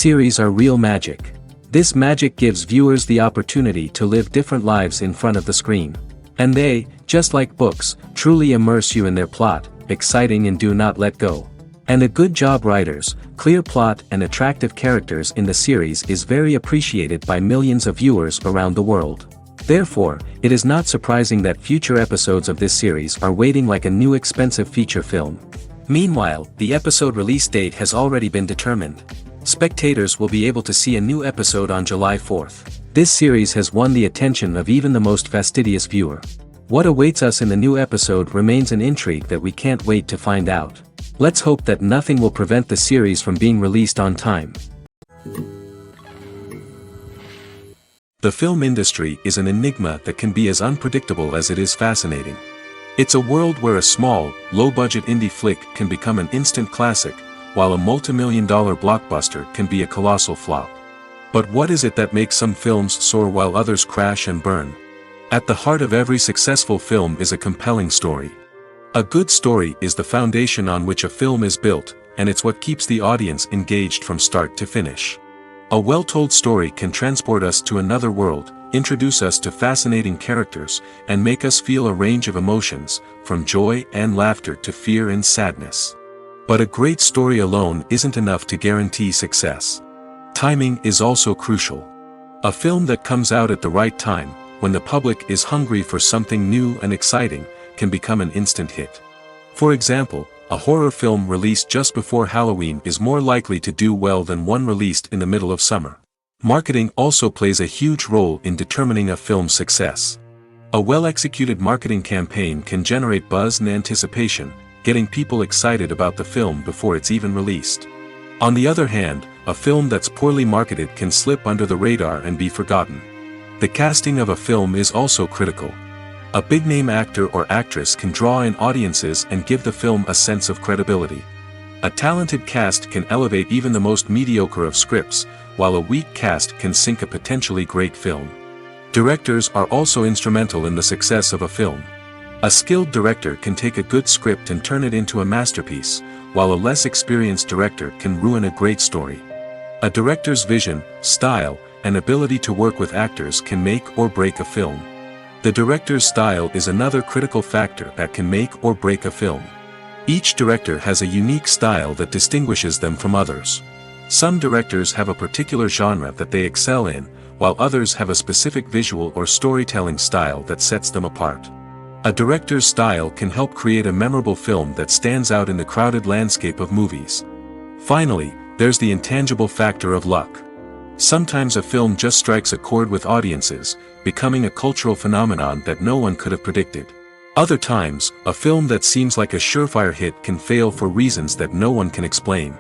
Series are real magic. This magic gives viewers the opportunity to live different lives in front of the screen. And they, just like books, truly immerse you in their plot, exciting and do not let go. And a good job writers, clear plot and attractive characters in the series is very appreciated by millions of viewers around the world. Therefore, it is not surprising that future episodes of this series are waiting like a new expensive feature film. Meanwhile, the episode release date has already been determined. Spectators will be able to see a new episode on July 4th. This series has won the attention of even the most fastidious viewer. What awaits us in the new episode remains an intrigue that we can't wait to find out. Let's hope that nothing will prevent the series from being released on time. The film industry is an enigma that can be as unpredictable as it is fascinating. It's a world where a small, low-budget indie flick can become an instant classic, while a multi-million-dollar blockbuster can be a colossal flop. But what is it that makes some films soar while others crash and burn? At the heart of every successful film is a compelling story. A good story is the foundation on which a film is built, and it's what keeps the audience engaged from start to finish. A well-told story can transport us to another world, introduce us to fascinating characters, and make us feel a range of emotions, from joy and laughter to fear and sadness. But a great story alone isn't enough to guarantee success. Timing is also crucial. A film that comes out at the right time, when the public is hungry for something new and exciting, can become an instant hit. For example, a horror film released just before Halloween is more likely to do well than one released in the middle of summer. Marketing also plays a huge role in determining a film's success. A well-executed marketing campaign can generate buzz and anticipation, getting people excited about the film before it's even released. On the other hand, a film that's poorly marketed can slip under the radar and be forgotten. The casting of a film is also critical. A big-name actor or actress can draw in audiences and give the film a sense of credibility. A talented cast can elevate even the most mediocre of scripts, while a weak cast can sink a potentially great film. Directors are also instrumental in the success of a film. A skilled director can take a good script and turn it into a masterpiece, while a less experienced director can ruin a great story. A director's vision, style, and ability to work with actors can make or break a film. The director's style is another critical factor that can make or break a film. Each director has a unique style that distinguishes them from others. Some directors have a particular genre that they excel in, while others have a specific visual or storytelling style that sets them apart. A director's style can help create a memorable film that stands out in the crowded landscape of movies. Finally, there's the intangible factor of luck. Sometimes a film just strikes a chord with audiences, becoming a cultural phenomenon that no one could have predicted. Other times, a film that seems like a surefire hit can fail for reasons that no one can explain.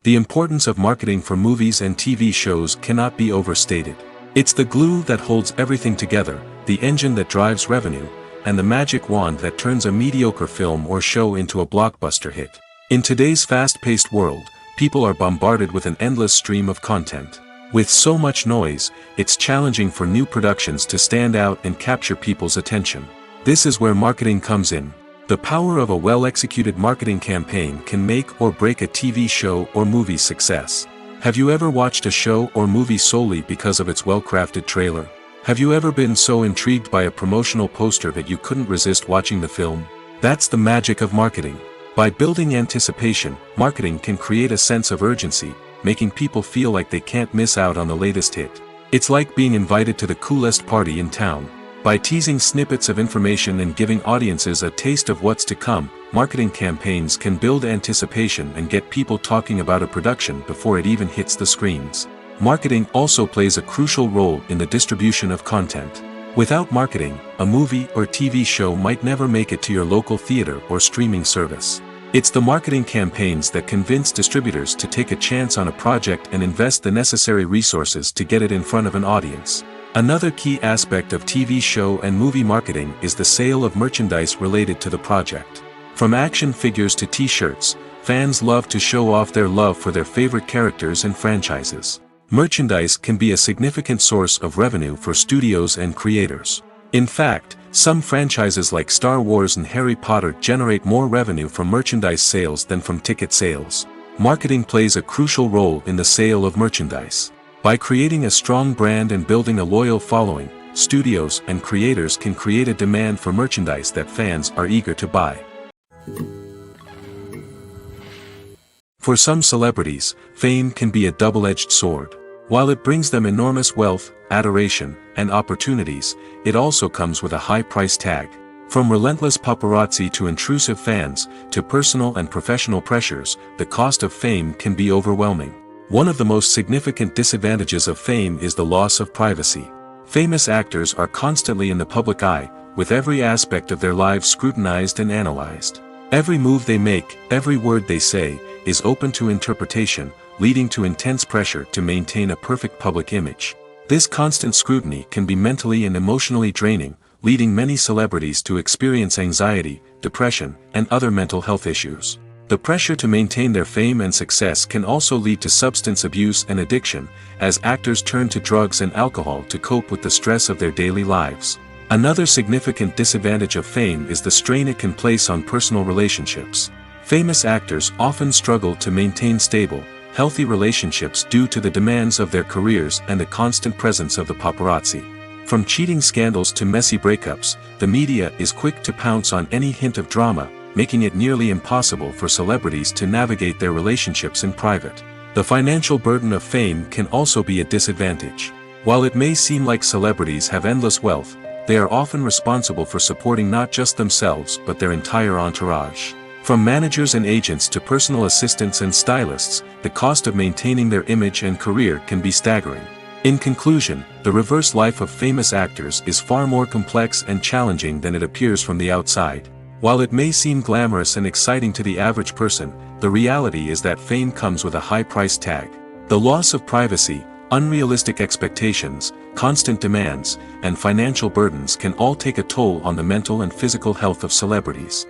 The importance of marketing for movies and TV shows cannot be overstated. It's the glue that holds everything together, the engine that drives revenue, and the magic wand that turns a mediocre film or show into a blockbuster hit. In today's fast-paced world, people are bombarded with an endless stream of content. With so much noise, it's challenging for new productions to stand out and capture people's attention. This is where marketing comes in. The power of a well-executed marketing campaign can make or break a TV show or movie's success. Have you ever watched a show or movie solely because of its well-crafted trailer? Have you ever been so intrigued by a promotional poster that you couldn't resist watching the film? That's the magic of marketing. By building anticipation, marketing can create a sense of urgency, making people feel like they can't miss out on the latest hit. It's like being invited to the coolest party in town. By teasing snippets of information and giving audiences a taste of what's to come, marketing campaigns can build anticipation and get people talking about a production before it even hits the screens. Marketing also plays a crucial role in the distribution of content. Without marketing, a movie or TV show might never make it to your local theater or streaming service. It's the marketing campaigns that convince distributors to take a chance on a project and invest the necessary resources to get it in front of an audience. Another key aspect of TV show and movie marketing is the sale of merchandise related to the project. From action figures to t-shirts, fans love to show off their love for their favorite characters and franchises. Merchandise can be a significant source of revenue for studios and creators. In fact, Some franchises like Star Wars and Harry Potter generate more revenue from merchandise sales than from ticket sales. Marketing plays a crucial role in the sale of merchandise. By creating a strong brand and building a loyal following, studios and creators can create a demand for merchandise that fans are eager to buy. For some celebrities, fame can be a double-edged sword. While it brings them enormous wealth, adoration, and opportunities, it also comes with a high price tag. From relentless paparazzi to intrusive fans, to personal and professional pressures, the cost of fame can be overwhelming. One of the most significant disadvantages of fame is the loss of privacy. Famous actors are constantly in the public eye, with every aspect of their lives scrutinized and analyzed. Every move they make, every word they say, is open to interpretation, leading to intense pressure to maintain a perfect public image. This constant scrutiny can be mentally and emotionally draining, leading many celebrities to experience anxiety, depression, and other mental health issues. The pressure to maintain their fame and success can also lead to substance abuse and addiction, as actors turn to drugs and alcohol to cope with the stress of their daily lives. Another significant disadvantage of fame is the strain it can place on personal relationships. Famous actors often struggle to maintain stable, healthy relationships due to the demands of their careers and the constant presence of the paparazzi. From cheating scandals to messy breakups, the media is quick to pounce on any hint of drama, making it nearly impossible for celebrities to navigate their relationships in private. The financial burden of fame can also be a disadvantage. While it may seem like celebrities have endless wealth, they are often responsible for supporting not just themselves but their entire entourage. From managers and agents to personal assistants and stylists, the cost of maintaining their image and career can be staggering. In conclusion, the reverse life of famous actors is far more complex and challenging than it appears from the outside. While it may seem glamorous and exciting to the average person, the reality is that fame comes with a high price tag. The loss of privacy, unrealistic expectations, constant demands, and financial burdens can all take a toll on the mental and physical health of celebrities.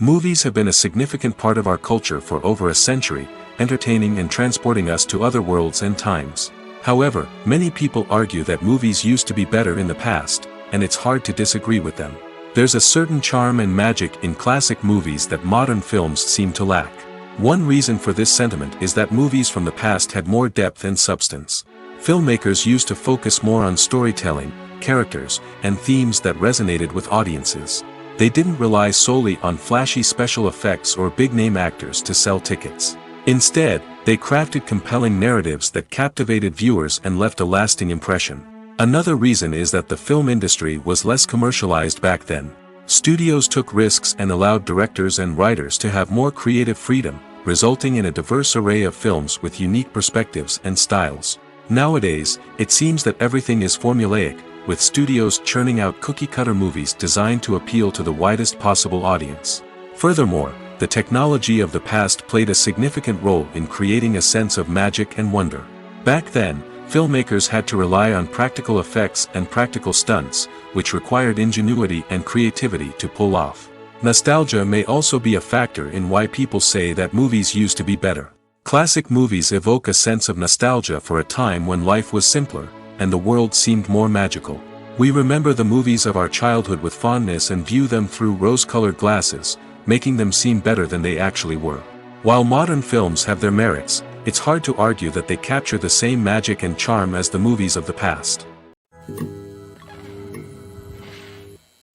Movies have been a significant part of our culture for over a century, entertaining and transporting us to other worlds and times. However, many people argue that movies used to be better in the past, and it's hard to disagree with them. There's a certain charm and magic in classic movies that modern films seem to lack. One reason for this sentiment is that movies from the past had more depth and substance. Filmmakers used to focus more on storytelling, characters, and themes that resonated with audiences. They didn't rely solely on flashy special effects or big-name actors to sell tickets. Instead, they crafted compelling narratives that captivated viewers and left a lasting impression. Another reason is that the film industry was less commercialized back then. Studios took risks and allowed directors and writers to have more creative freedom, resulting in a diverse array of films with unique perspectives and styles. Nowadays, it seems that everything is formulaic, with studios churning out cookie-cutter movies designed to appeal to the widest possible audience. Furthermore, the technology of the past played a significant role in creating a sense of magic and wonder. Back then, filmmakers had to rely on practical effects and practical stunts, which required ingenuity and creativity to pull off. Nostalgia may also be a factor in why people say that movies used to be better. Classic movies evoke a sense of nostalgia for a time when life was simpler, and the world seemed more magical. We remember the movies of our childhood with fondness and view them through rose-colored glasses, making them seem better than they actually were. While modern films have their merits, it's hard to argue that they capture the same magic and charm as the movies of the past.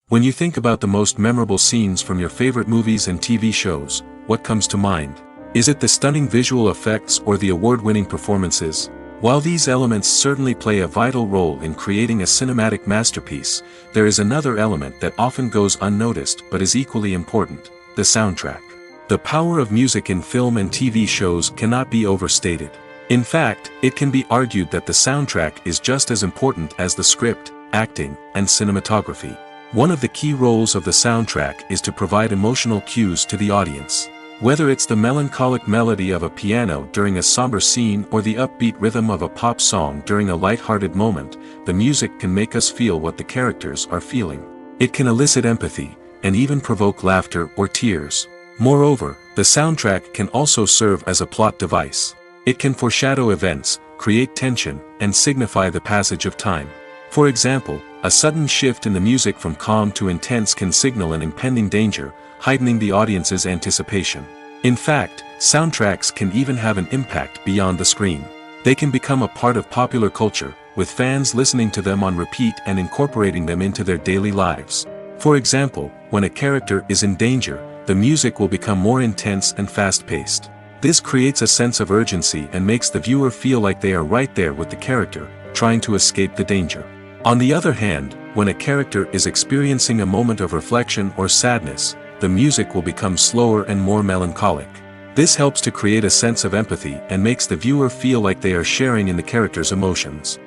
When you think about the most memorable scenes from your favorite movies and TV shows, what comes to mind? Is it the stunning visual effects or the award-winning performances? While these elements certainly play a vital role in creating a cinematic masterpiece, there is another element that often goes unnoticed but is equally important: the soundtrack. The power of music in film and TV shows cannot be overstated. In fact, it can be argued that the soundtrack is just as important as the script, acting, and cinematography. One of the key roles of the soundtrack is to provide emotional cues to the audience. Whether it's the melancholic melody of a piano during a somber scene or the upbeat rhythm of a pop song during a light-hearted moment, the music can make us feel what the characters are feeling. It can elicit empathy, and even provoke laughter or tears. Moreover, the soundtrack can also serve as a plot device. It can foreshadow events, create tension, and signify the passage of time. For example, a sudden shift in the music from calm to intense can signal an impending danger, heightening the audience's anticipation. In fact, soundtracks can even have an impact beyond the screen. They can become a part of popular culture, with fans listening to them on repeat and incorporating them into their daily lives. For example, when a character is in danger, the music will become more intense and fast-paced. This creates a sense of urgency and makes the viewer feel like they are right there with the character, trying to escape the danger. On the other hand, when a character is experiencing a moment of reflection or sadness, the music will become slower and more melancholic. This helps to create a sense of empathy and makes the viewer feel like they are sharing in the character's emotions.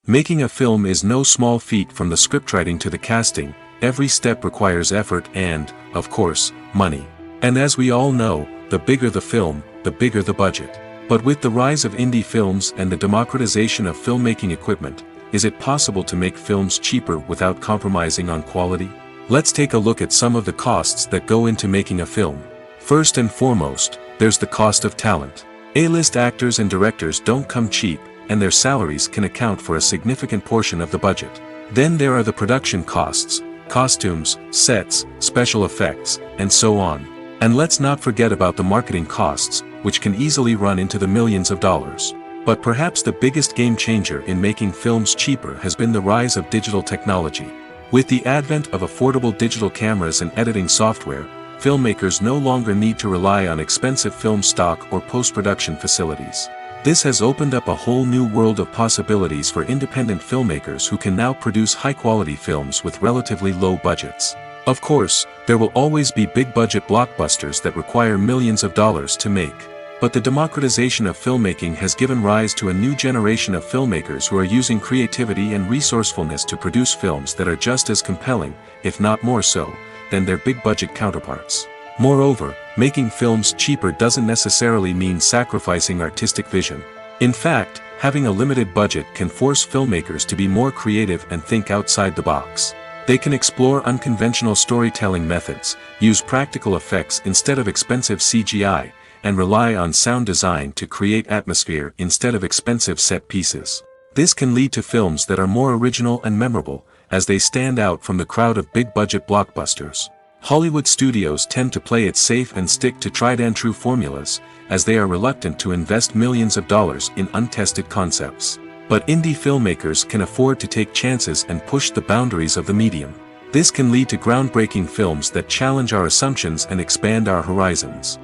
Making a film is no small feat. From the scriptwriting to the casting. Every step requires effort and, of course, money. And as we all know, the bigger the film, the bigger the budget. But with the rise of indie films and the democratization of filmmaking equipment, is it possible to make films cheaper without compromising on quality? Let's take a look at some of the costs that go into making a film. First and foremost, there's the cost of talent. A-list actors and directors don't come cheap, and their salaries can account for a significant portion of the budget. Then there are the production costs, costumes, sets, special effects, and so on. And let's not forget about the marketing costs, which can easily run into the millions of dollars. But perhaps the biggest game changer in making films cheaper has been the rise of digital technology. With the advent of affordable digital cameras and editing software, filmmakers no longer need to rely on expensive film stock or post-production facilities. This has opened up a whole new world of possibilities for independent filmmakers who can now produce high-quality films with relatively low budgets. Of course, there will always be big-budget blockbusters that require millions of dollars to make. But the democratization of filmmaking has given rise to a new generation of filmmakers who are using creativity and resourcefulness to produce films that are just as compelling, if not more so, than their big-budget counterparts. Moreover, making films cheaper doesn't necessarily mean sacrificing artistic vision. In fact, having a limited budget can force filmmakers to be more creative and think outside the box. They can explore unconventional storytelling methods, use practical effects instead of expensive CGI, and rely on sound design to create atmosphere instead of expensive set pieces. This can lead to films that are more original and memorable, as they stand out from the crowd of big-budget blockbusters. Hollywood studios tend to play it safe and stick to tried-and-true formulas, as they are reluctant to invest millions of dollars in untested concepts. But indie filmmakers can afford to take chances and push the boundaries of the medium. This can lead to groundbreaking films that challenge our assumptions and expand our horizons.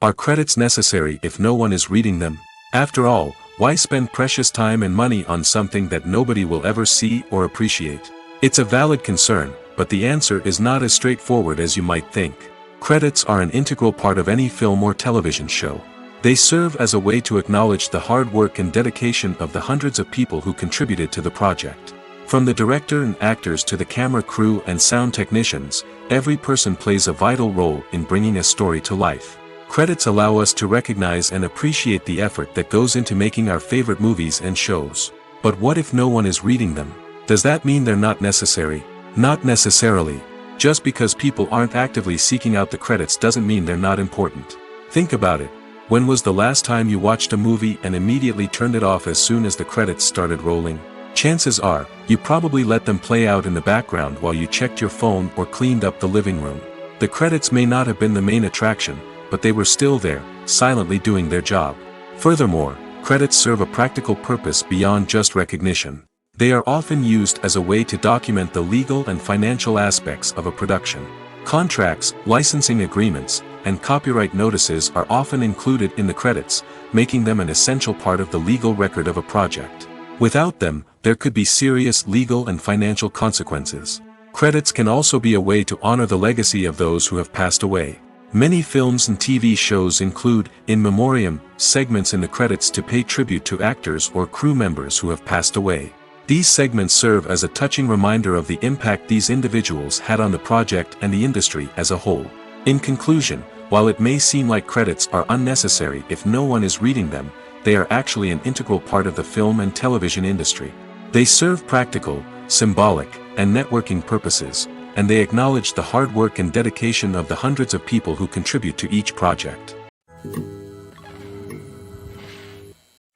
Are credits necessary if no one is reading them? After all, why spend precious time and money on something that nobody will ever see or appreciate? It's a valid concern, but the answer is not as straightforward as you might think. Credits are an integral part of any film or television show. They serve as a way to acknowledge the hard work and dedication of the hundreds of people who contributed to the project. From the director and actors to the camera crew and sound technicians, every person plays a vital role in bringing a story to life. Credits allow us to recognize and appreciate the effort that goes into making our favorite movies and shows. But what if no one is reading them? Does that mean they're not necessary? Not necessarily. Just because people aren't actively seeking out the credits doesn't mean they're not important. Think about it. When was the last time you watched a movie and immediately turned it off as soon as the credits started rolling? Chances are, you probably let them play out in the background while you checked your phone or cleaned up the living room. The credits may not have been the main attraction, but they were still there, silently doing their job. Furthermore, credits serve a practical purpose beyond just recognition. They are often used as a way to document the legal and financial aspects of a production. Contracts, licensing agreements, and copyright notices are often included in the credits, making them an essential part of the legal record of a project. Without them, there could be serious legal and financial consequences. Credits can also be a way to honor the legacy of those who have passed away. Many films and TV shows include, in memoriam, segments in the credits to pay tribute to actors or crew members who have passed away. These segments serve as a touching reminder of the impact these individuals had on the project and the industry as a whole. In conclusion, while it may seem like credits are unnecessary if no one is reading them, they are actually an integral part of the film and television industry. They serve practical, symbolic, and networking purposes, and they acknowledge the hard work and dedication of the hundreds of people who contribute to each project.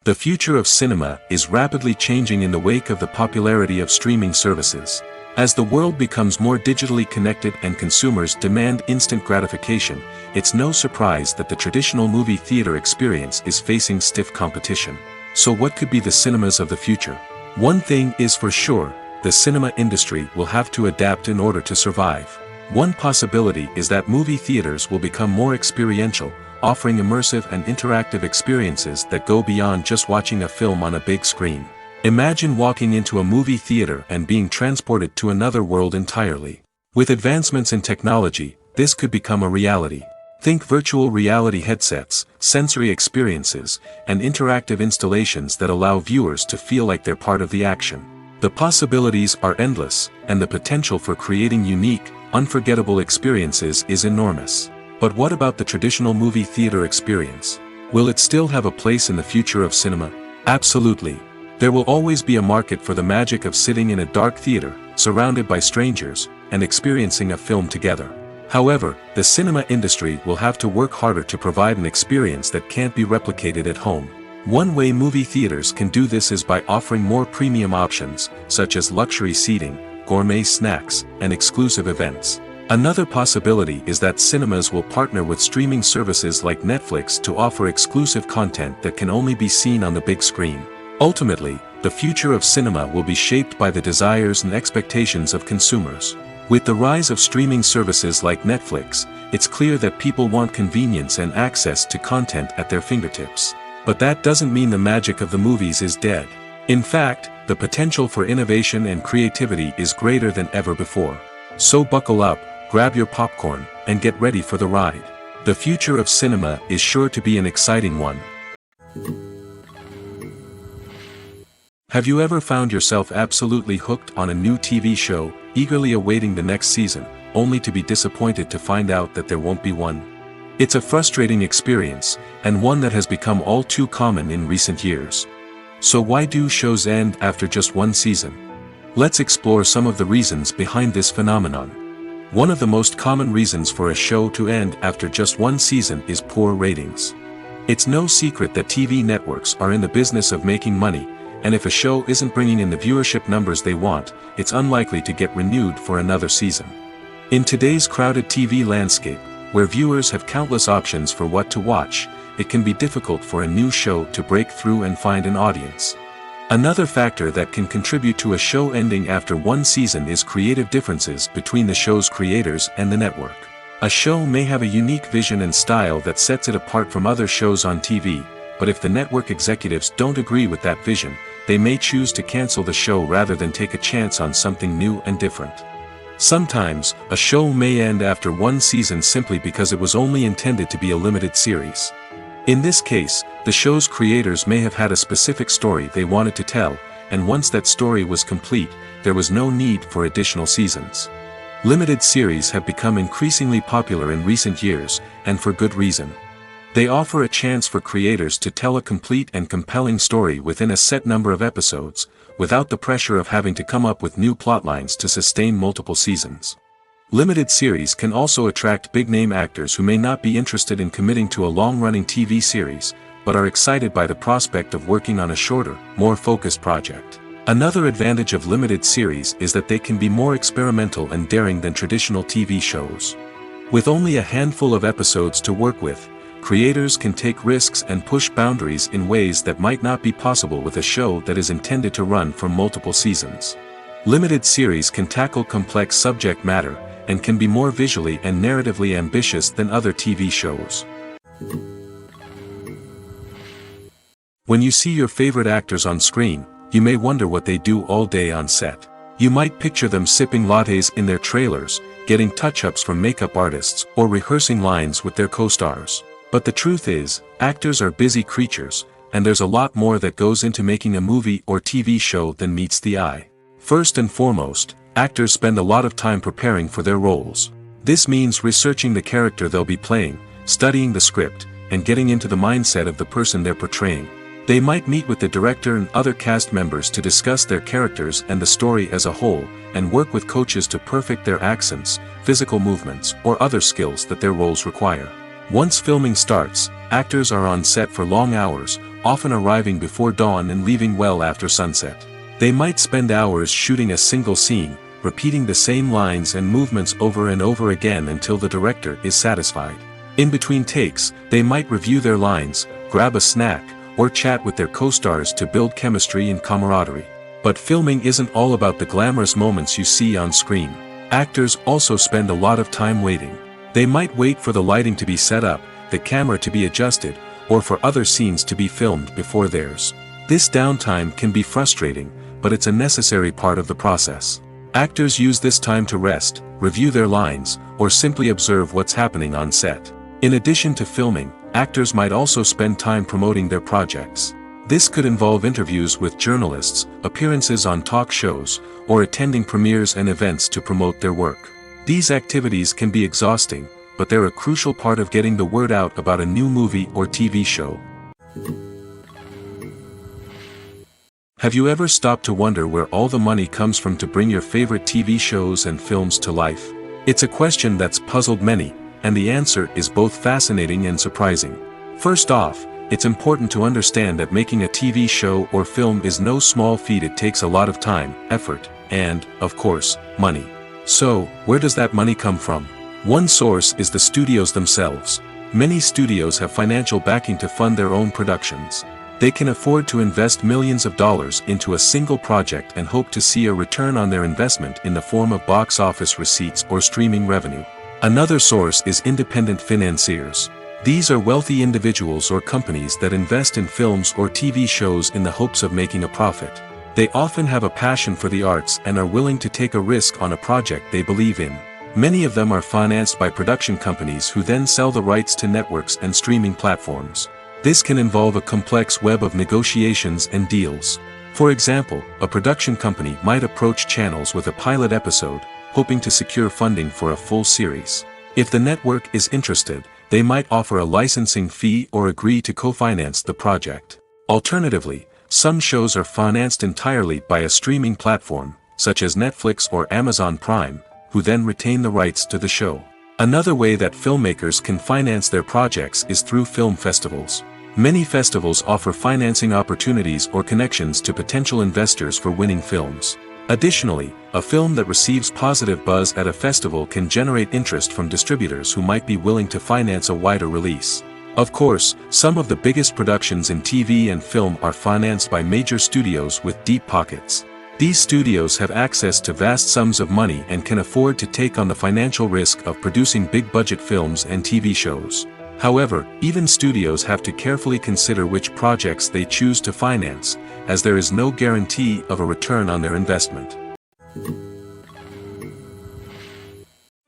The future of cinema is rapidly changing in the wake of the popularity of streaming services. As the world becomes more digitally connected and consumers demand instant gratification, it's no surprise that the traditional movie theater experience is facing stiff competition. So what could be the cinemas of the future? One thing is for sure, the cinema industry will have to adapt in order to survive. One possibility is that movie theaters will become more experiential, offering immersive and interactive experiences that go beyond just watching a film on a big screen. Imagine walking into a movie theater and being transported to another world entirely. With advancements in technology, this could become a reality. Think virtual reality headsets, sensory experiences, and interactive installations that allow viewers to feel like they're part of the action. The possibilities are endless, and the potential for creating unique, unforgettable experiences is enormous. But what about the traditional movie theater experience? Will it still have a place in the future of cinema? Absolutely. There will always be a market for the magic of sitting in a dark theater, surrounded by strangers, and experiencing a film together. However, the cinema industry will have to work harder to provide an experience that can't be replicated at home. One way movie theaters can do this is by offering more premium options, such as luxury seating, gourmet snacks, and exclusive events. Another possibility is that cinemas will partner with streaming services like Netflix to offer exclusive content that can only be seen on the big screen. Ultimately, the future of cinema will be shaped by the desires and expectations of consumers. With the rise of streaming services like Netflix, it's clear that people want convenience and access to content at their fingertips. But that doesn't mean the magic of the movies is dead. In fact, the potential for innovation and creativity is greater than ever before. So buckle up, grab your popcorn, and get ready for the ride. The future of cinema is sure to be an exciting one. Have you ever found yourself absolutely hooked on a new TV show, eagerly awaiting the next season, only to be disappointed to find out that there won't be one? It's a frustrating experience, and one that has become all too common in recent years. So why do shows end after just one season? Let's explore some of the reasons behind this phenomenon. One of the most common reasons for a show to end after just one season is poor ratings. It's no secret that TV networks are in the business of making money, and if a show isn't bringing in the viewership numbers they want, it's unlikely to get renewed for another season. In today's crowded TV landscape, where viewers have countless options for what to watch, it can be difficult for a new show to break through and find an audience. Another factor that can contribute to a show ending after one season is creative differences between the show's creators and the network. A show may have a unique vision and style that sets it apart from other shows on TV, but if the network executives don't agree with that vision, they may choose to cancel the show rather than take a chance on something new and different. Sometimes, a show may end after one season simply because it was only intended to be a limited series. In this case, the show's creators may have had a specific story they wanted to tell, and once that story was complete, there was no need for additional seasons. Limited series have become increasingly popular in recent years, and for good reason. They offer a chance for creators to tell a complete and compelling story within a set number of episodes, without the pressure of having to come up with new plotlines to sustain multiple seasons. Limited series can also attract big-name actors who may not be interested in committing to a long-running TV series, but are excited by the prospect of working on a shorter, more focused project. Another advantage of limited series is that they can be more experimental and daring than traditional TV shows. With only a handful of episodes to work with, creators can take risks and push boundaries in ways that might not be possible with a show that is intended to run for multiple seasons. Limited series can tackle complex subject matter, and can be more visually and narratively ambitious than other TV shows. When you see your favorite actors on screen, you may wonder what they do all day on set. You might picture them sipping lattes in their trailers, getting touch-ups from makeup artists, or rehearsing lines with their co-stars. But the truth is, actors are busy creatures, and there's a lot more that goes into making a movie or TV show than meets the eye. First and foremost, actors spend a lot of time preparing for their roles. This means researching the character they'll be playing, studying the script, and getting into the mindset of the person they're portraying. They might meet with the director and other cast members to discuss their characters and the story as a whole, and work with coaches to perfect their accents, physical movements, or other skills that their roles require. Once filming starts, actors are on set for long hours, often arriving before dawn and leaving well after sunset. They might spend hours shooting a single scene, repeating the same lines and movements over and over again until the director is satisfied. In between takes, they might review their lines, grab a snack, or chat with their co-stars to build chemistry and camaraderie. But filming isn't all about the glamorous moments you see on screen. Actors also spend a lot of time waiting. They might wait for the lighting to be set up, the camera to be adjusted, or for other scenes to be filmed before theirs. This downtime can be frustrating, but it's a necessary part of the process. Actors use this time to rest, review their lines, or simply observe what's happening on set. In addition to filming, actors might also spend time promoting their projects. This could involve interviews with journalists, appearances on talk shows, or attending premieres and events to promote their work. These activities can be exhausting, but they're a crucial part of getting the word out about a new movie or TV show. Have you ever stopped to wonder where all the money comes from to bring your favorite TV shows and films to life? It's a question that's puzzled many, and the answer is both fascinating and surprising. First off, it's important to understand that making a TV show or film is no small feat. It takes a lot of time, effort, and, of course, money. So, where does that money come from? One source is the studios themselves. Many studios have financial backing to fund their own productions. They can afford to invest millions of dollars into a single project and hope to see a return on their investment in the form of box office receipts or streaming revenue. Another source is independent financiers. These are wealthy individuals or companies that invest in films or TV shows in the hopes of making a profit. They often have a passion for the arts and are willing to take a risk on a project they believe in. Many of them are financed by production companies who then sell the rights to networks and streaming platforms. This can involve a complex web of negotiations and deals. For example, a production company might approach channels with a pilot episode, hoping to secure funding for a full series. If the network is interested, they might offer a licensing fee or agree to co-finance the project. Alternatively, some shows are financed entirely by a streaming platform, such as Netflix or Amazon Prime, who then retain the rights to the show. Another way that filmmakers can finance their projects is through film festivals. Many festivals offer financing opportunities or connections to potential investors for winning films. Additionally, a film that receives positive buzz at a festival can generate interest from distributors who might be willing to finance a wider release. Of course, some of the biggest productions in TV and film are financed by major studios with deep pockets. These studios have access to vast sums of money and can afford to take on the financial risk of producing big-budget films and TV shows. However, even studios have to carefully consider which projects they choose to finance, as there is no guarantee of a return on their investment.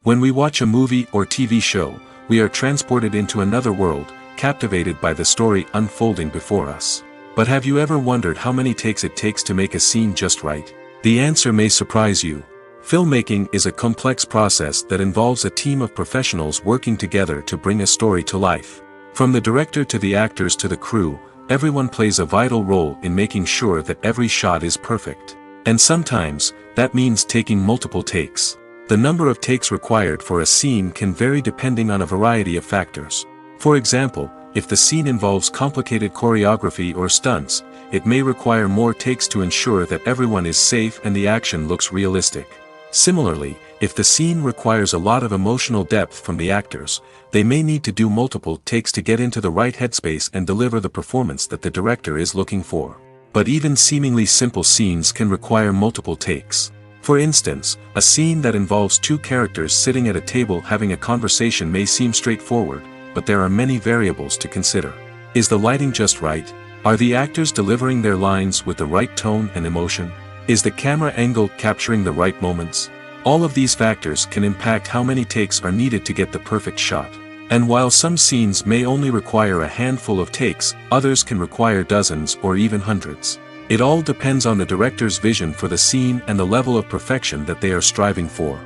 When we watch a movie or TV show, we are transported into another world, captivated by the story unfolding before us. But have you ever wondered how many takes it takes to make a scene just right? The answer may surprise you. Filmmaking is a complex process that involves a team of professionals working together to bring a story to life. From the director to the actors to the crew, everyone plays a vital role in making sure that every shot is perfect. And sometimes, that means taking multiple takes. The number of takes required for a scene can vary depending on a variety of factors. For example, if the scene involves complicated choreography or stunts, it may require more takes to ensure that everyone is safe and the action looks realistic. Similarly, if the scene requires a lot of emotional depth from the actors, they may need to do multiple takes to get into the right headspace and deliver the performance that the director is looking for. But even seemingly simple scenes can require multiple takes. For instance, a scene that involves two characters sitting at a table having a conversation may seem straightforward, but there are many variables to consider. Is the lighting just right? Are the actors delivering their lines with the right tone and emotion? Is the camera angle capturing the right moments? All of these factors can impact how many takes are needed to get the perfect shot. And while some scenes may only require a handful of takes, others can require dozens or even hundreds. It all depends on the director's vision for the scene and the level of perfection that they are striving for.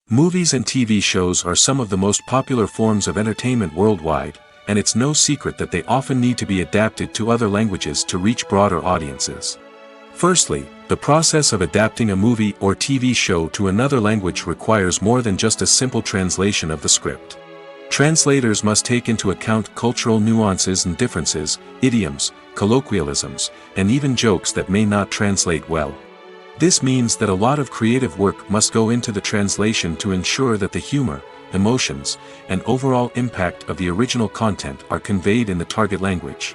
Movies and TV shows are some of the most popular forms of entertainment worldwide, and it's no secret that they often need to be adapted to other languages to reach broader audiences. Firstly, the process of adapting a movie or TV show to another language requires more than just a simple translation of the script. Translators must take into account cultural nuances and differences, idioms, colloquialisms, and even jokes that may not translate well. This means that a lot of creative work must go into the translation to ensure that the humor, emotions, and overall impact of the original content are conveyed in the target language.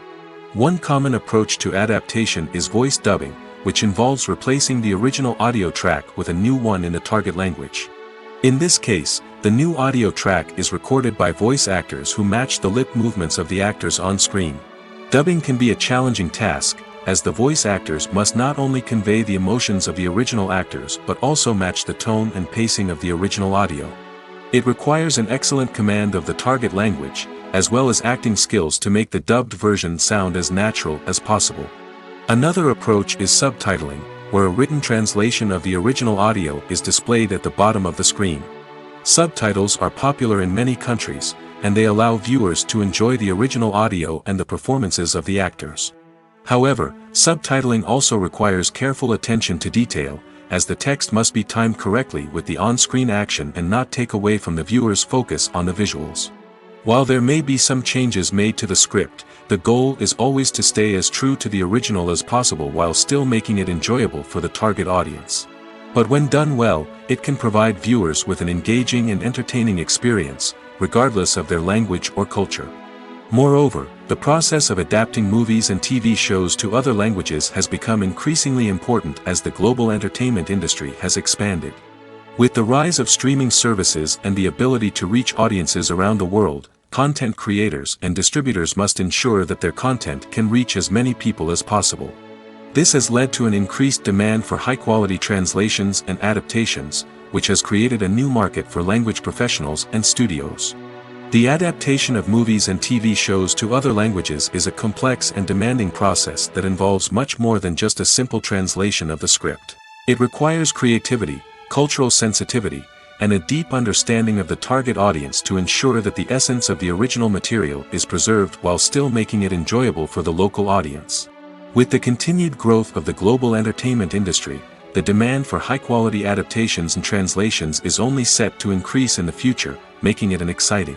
One common approach to adaptation is voice dubbing, which involves replacing the original audio track with a new one in the target language. In this case, the new audio track is recorded by voice actors who match the lip movements of the actors on screen. Dubbing can be a challenging task, as the voice actors must not only convey the emotions of the original actors but also match the tone and pacing of the original audio. It requires an excellent command of the target language, as well as acting skills to make the dubbed version sound as natural as possible. Another approach is subtitling, where a written translation of the original audio is displayed at the bottom of the screen. Subtitles are popular in many countries, and they allow viewers to enjoy the original audio and the performances of the actors. However, subtitling also requires careful attention to detail, as the text must be timed correctly with the on-screen action and not take away from the viewer's focus on the visuals. While there may be some changes made to the script, the goal is always to stay as true to the original as possible while still making it enjoyable for the target audience. But when done well, it can provide viewers with an engaging and entertaining experience, regardless of their language or culture. Moreover, the process of adapting movies and TV shows to other languages has become increasingly important as the global entertainment industry has expanded. With the rise of streaming services and the ability to reach audiences around the world, content creators and distributors must ensure that their content can reach as many people as possible. This has led to an increased demand for high-quality translations and adaptations, which has created a new market for language professionals and studios. The adaptation of movies and TV shows to other languages is a complex and demanding process that involves much more than just a simple translation of the script. It requires creativity, cultural sensitivity, and a deep understanding of the target audience to ensure that the essence of the original material is preserved while still making it enjoyable for the local audience. With the continued growth of the global entertainment industry, the demand for high-quality adaptations and translations is only set to increase in the future, making it exciting.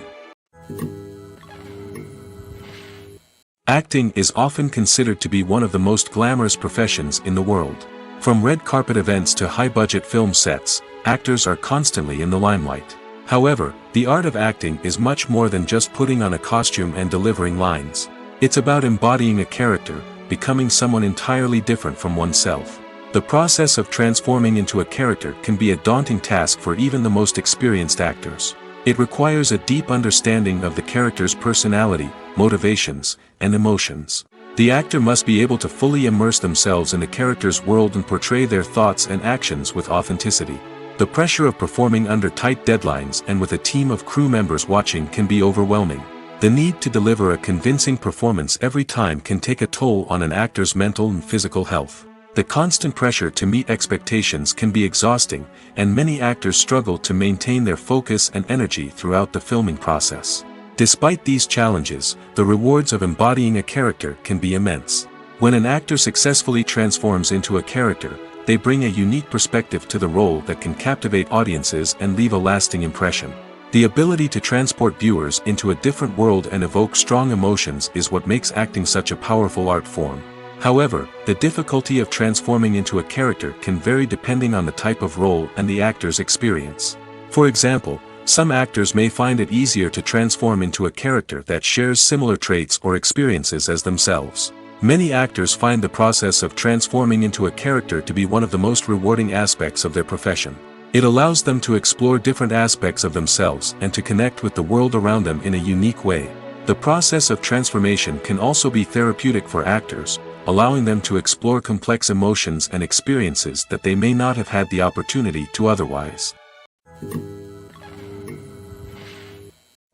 Acting is often considered to be one of the most glamorous professions in the world. From red carpet events to high-budget film sets, actors are constantly in the limelight. However, the art of acting is much more than just putting on a costume and delivering lines. It's about embodying a character, becoming someone entirely different from oneself. The process of transforming into a character can be a daunting task for even the most experienced actors. It requires a deep understanding of the character's personality, motivations, and emotions. The actor must be able to fully immerse themselves in the character's world and portray their thoughts and actions with authenticity. The pressure of performing under tight deadlines and with a team of crew members watching can be overwhelming. The need to deliver a convincing performance every time can take a toll on an actor's mental and physical health. The constant pressure to meet expectations can be exhausting, and many actors struggle to maintain their focus and energy throughout the filming process. Despite these challenges, the rewards of embodying a character can be immense. When an actor successfully transforms into a character, they bring a unique perspective to the role that can captivate audiences and leave a lasting impression. The ability to transport viewers into a different world and evoke strong emotions is what makes acting such a powerful art form. However, the difficulty of transforming into a character can vary depending on the type of role and the actor's experience. For example, some actors may find it easier to transform into a character that shares similar traits or experiences as themselves. Many actors find the process of transforming into a character to be one of the most rewarding aspects of their profession. It allows them to explore different aspects of themselves and to connect with the world around them in a unique way. The process of transformation can also be therapeutic for actors, allowing them to explore complex emotions and experiences that they may not have had the opportunity to otherwise.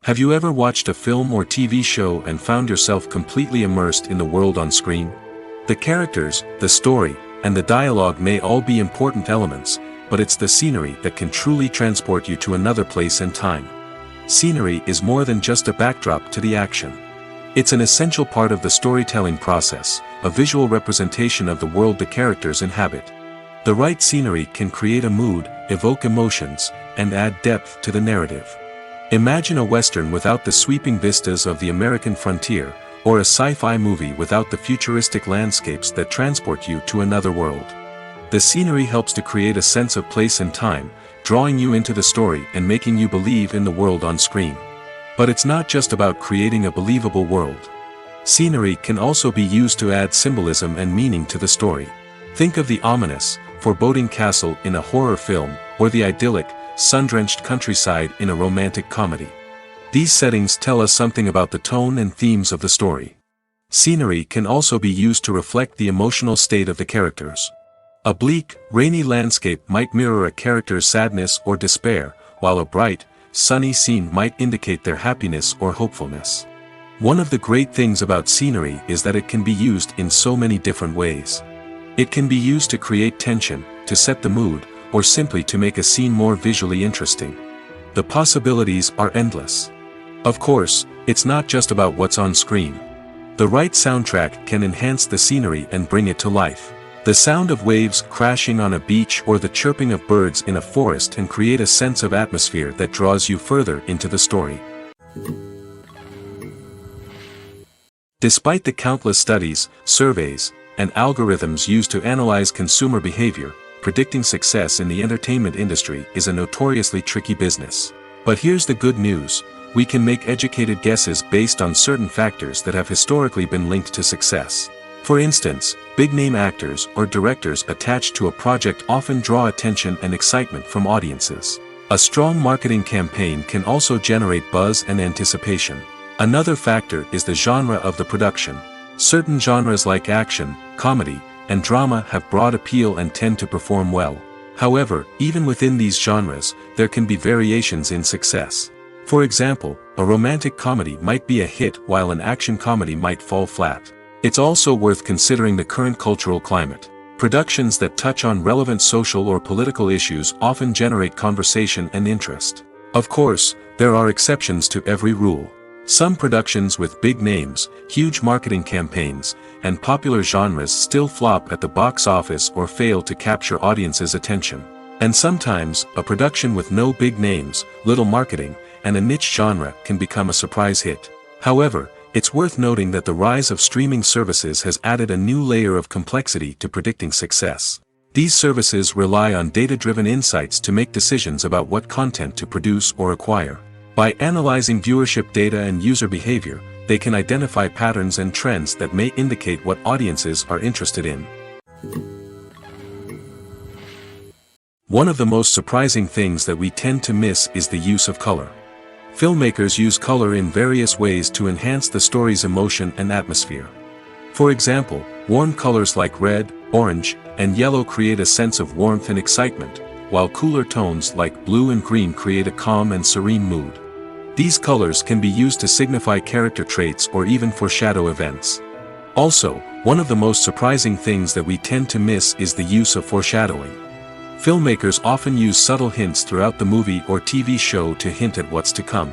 Have you ever watched a film or TV show and found yourself completely immersed in the world on screen? The characters, the story, and the dialogue may all be important elements, but it's the scenery that can truly transport you to another place and time. Scenery is more than just a backdrop to the action. It's an essential part of the storytelling process, a visual representation of the world the characters inhabit. The right scenery can create a mood, evoke emotions, and add depth to the narrative. Imagine a Western without the sweeping vistas of the American frontier, or a sci-fi movie without the futuristic landscapes that transport you to another world. The scenery helps to create a sense of place and time, drawing you into the story and making you believe in the world on screen. But it's not just about creating a believable world. Scenery can also be used to add symbolism and meaning to the story. Think of the ominous, foreboding castle in a horror film, or the idyllic, sun-drenched countryside in a romantic comedy. These settings tell us something about the tone and themes of the story. Scenery can also be used to reflect the emotional state of the characters. A bleak, rainy landscape might mirror a character's sadness or despair, while a bright, sunny scene might indicate their happiness or hopefulness. One of the great things about scenery is that it can be used in so many different ways. It can be used to create tension, to set the mood, or simply to make a scene more visually interesting. The possibilities are endless. Of course, it's not just about what's on screen. The right soundtrack can enhance the scenery and bring it to life. The sound of waves crashing on a beach or the chirping of birds in a forest can create a sense of atmosphere that draws you further into the story. Despite the countless studies, surveys, and algorithms used to analyze consumer behavior, predicting success in the entertainment industry is a notoriously tricky business. But here's the good news: we can make educated guesses based on certain factors that have historically been linked to success. For instance, big-name actors or directors attached to a project often draw attention and excitement from audiences. A strong marketing campaign can also generate buzz and anticipation. Another factor is the genre of the production. Certain genres like action, comedy, and drama have broad appeal and tend to perform well. However, even within these genres, there can be variations in success. For example, a romantic comedy might be a hit while an action comedy might fall flat. It's also worth considering the current cultural climate. Productions that touch on relevant social or political issues often generate conversation and interest. Of course, there are exceptions to every rule. Some productions with big names, huge marketing campaigns, and popular genres still flop at the box office or fail to capture audiences' attention. And sometimes, a production with no big names, little marketing, and a niche genre can become a surprise hit. However, it's worth noting that the rise of streaming services has added a new layer of complexity to predicting success. These services rely on data-driven insights to make decisions about what content to produce or acquire. By analyzing viewership data and user behavior, they can identify patterns and trends that may indicate what audiences are interested in. One of the most surprising things that we tend to miss is the use of color. Filmmakers use color in various ways to enhance the story's emotion and atmosphere. For example, warm colors like red, orange, and yellow create a sense of warmth and excitement, while cooler tones like blue and green create a calm and serene mood. These colors can be used to signify character traits or even foreshadow events. Also, one of the most surprising things that we tend to miss is the use of foreshadowing. Filmmakers often use subtle hints throughout the movie or TV show to hint at what's to come.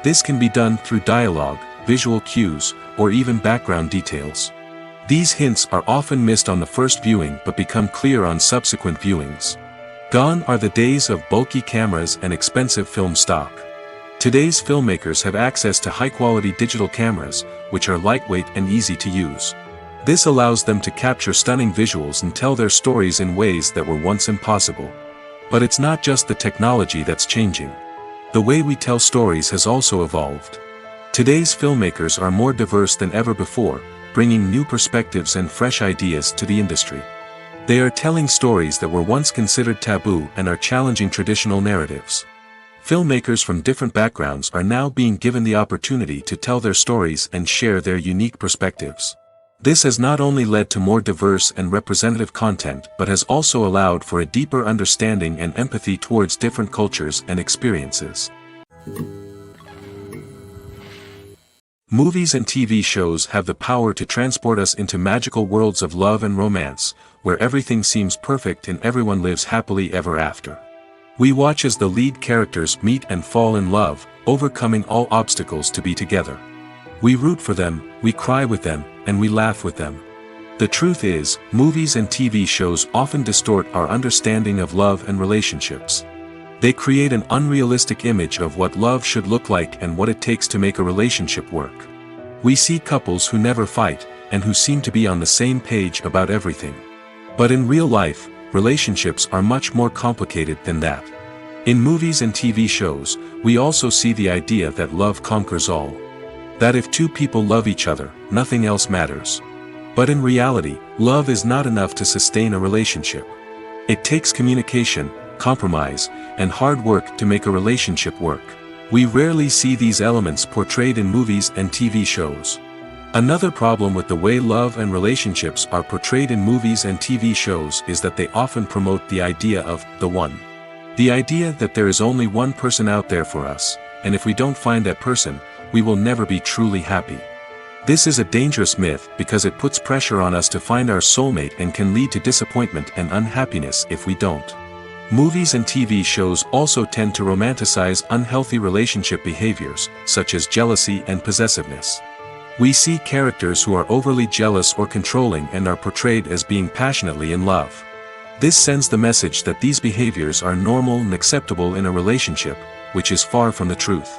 This can be done through dialogue, visual cues, or even background details. These hints are often missed on the first viewing but become clear on subsequent viewings. Gone are the days of bulky cameras and expensive film stock. Today's filmmakers have access to high-quality digital cameras, which are lightweight and easy to use. This allows them to capture stunning visuals and tell their stories in ways that were once impossible. But it's not just the technology that's changing. The way we tell stories has also evolved. Today's filmmakers are more diverse than ever before, bringing new perspectives and fresh ideas to the industry. They are telling stories that were once considered taboo and are challenging traditional narratives. Filmmakers from different backgrounds are now being given the opportunity to tell their stories and share their unique perspectives. This has not only led to more diverse and representative content but has also allowed for a deeper understanding and empathy towards different cultures and experiences. Movies and TV shows have the power to transport us into magical worlds of love and romance, where everything seems perfect and everyone lives happily ever after. We watch as the lead characters meet and fall in love, overcoming all obstacles to be together. We root for them, we cry with them, and we laugh with them. The truth is, movies and TV shows often distort our understanding of love and relationships. They create an unrealistic image of what love should look like and what it takes to make a relationship work. We see couples who never fight, and who seem to be on the same page about everything. But in real life, relationships are much more complicated than that. In movies and TV shows, we also see the idea that love conquers all. That if two people love each other, nothing else matters. But in reality, love is not enough to sustain a relationship. It takes communication, compromise, and hard work to make a relationship work. We rarely see these elements portrayed in movies and TV shows. Another problem with the way love and relationships are portrayed in movies and TV shows is that they often promote the idea of the one. The idea that there is only one person out there for us, and if we don't find that person, we will never be truly happy. This is a dangerous myth because it puts pressure on us to find our soulmate and can lead to disappointment and unhappiness if we don't. Movies and TV shows also tend to romanticize unhealthy relationship behaviors, such as jealousy and possessiveness. We see characters who are overly jealous or controlling and are portrayed as being passionately in love. This sends the message that these behaviors are normal and acceptable in a relationship, which is far from the truth.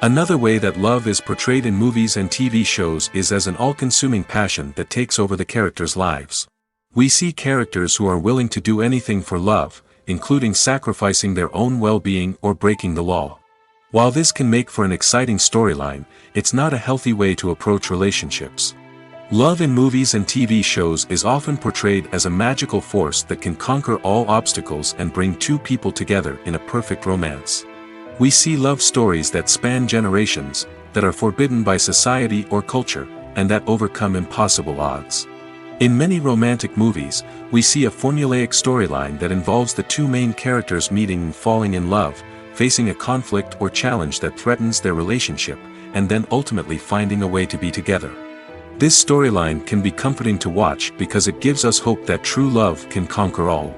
Another way that love is portrayed in movies and TV shows is as an all-consuming passion that takes over the characters' lives. We see characters who are willing to do anything for love, including sacrificing their own well-being or breaking the law. While this can make for an exciting storyline, it's not a healthy way to approach relationships. Love in movies and TV shows is often portrayed as a magical force that can conquer all obstacles and bring two people together in a perfect romance. We see love stories that span generations, that are forbidden by society or culture, and that overcome impossible odds. In many romantic movies, we see a formulaic storyline that involves the two main characters meeting and falling in love, facing a conflict or challenge that threatens their relationship, and then ultimately finding a way to be together. This storyline can be comforting to watch because it gives us hope that true love can conquer all.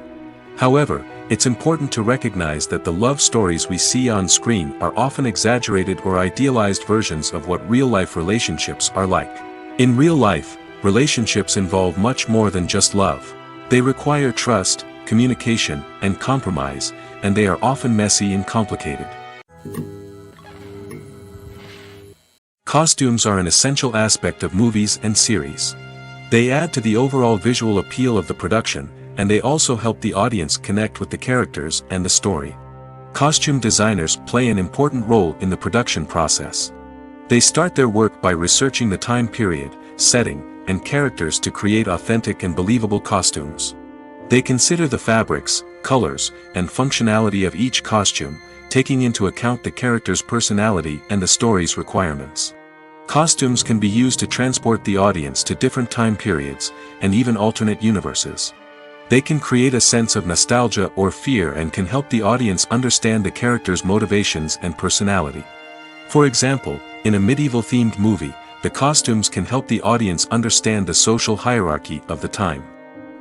However, it's important to recognize that the love stories we see on screen are often exaggerated or idealized versions of what real-life relationships are like. In real life, relationships involve much more than just love. They require trust, communication, and compromise, and they are often messy and complicated. Costumes are an essential aspect of movies and series. They add to the overall visual appeal of the production, and they also help the audience connect with the characters and the story. Costume designers play an important role in the production process. They start their work by researching the time period, setting, and characters to create authentic and believable costumes. They consider the fabrics, colors, and functionality of each costume, taking into account the character's personality and the story's requirements. Costumes can be used to transport the audience to different time periods, and even alternate universes. They can create a sense of nostalgia or fear and can help the audience understand the character's motivations and personality. For example, in a medieval-themed movie, the costumes can help the audience understand the social hierarchy of the time.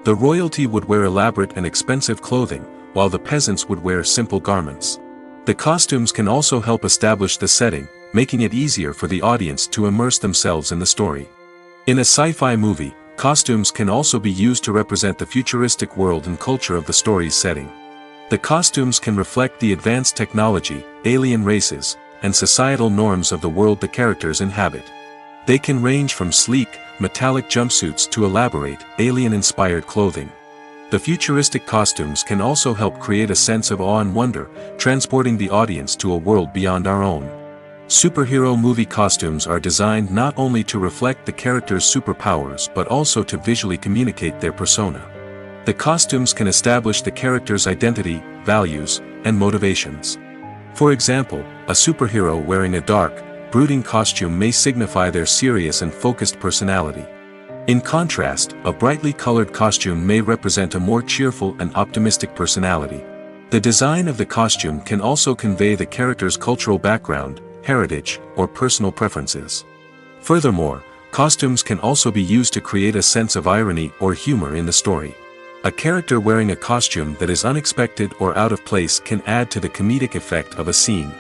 The royalty would wear elaborate and expensive clothing, while the peasants would wear simple garments. The costumes can also help establish the setting, making it easier for the audience to immerse themselves in the story. In a sci-fi movie, costumes can also be used to represent the futuristic world and culture of the story's setting. The costumes can reflect the advanced technology, alien races, and societal norms of the world the characters inhabit. They can range from sleek, metallic jumpsuits to elaborate, alien-inspired clothing. The futuristic costumes can also help create a sense of awe and wonder, transporting the audience to a world beyond our own. Superhero movie costumes are designed not only to reflect the character's superpowers but also to visually communicate their persona. The costumes can establish the character's identity, values, and motivations. For example, a superhero wearing a dark, brooding costume may signify their serious and focused personality. In contrast, a brightly colored costume may represent a more cheerful and optimistic personality. The design of the costume can also convey the character's cultural background, heritage, or personal preferences. Furthermore, costumes can also be used to create a sense of irony or humor in the story. A character wearing a costume that is unexpected or out of place can add to the comedic effect of a scene.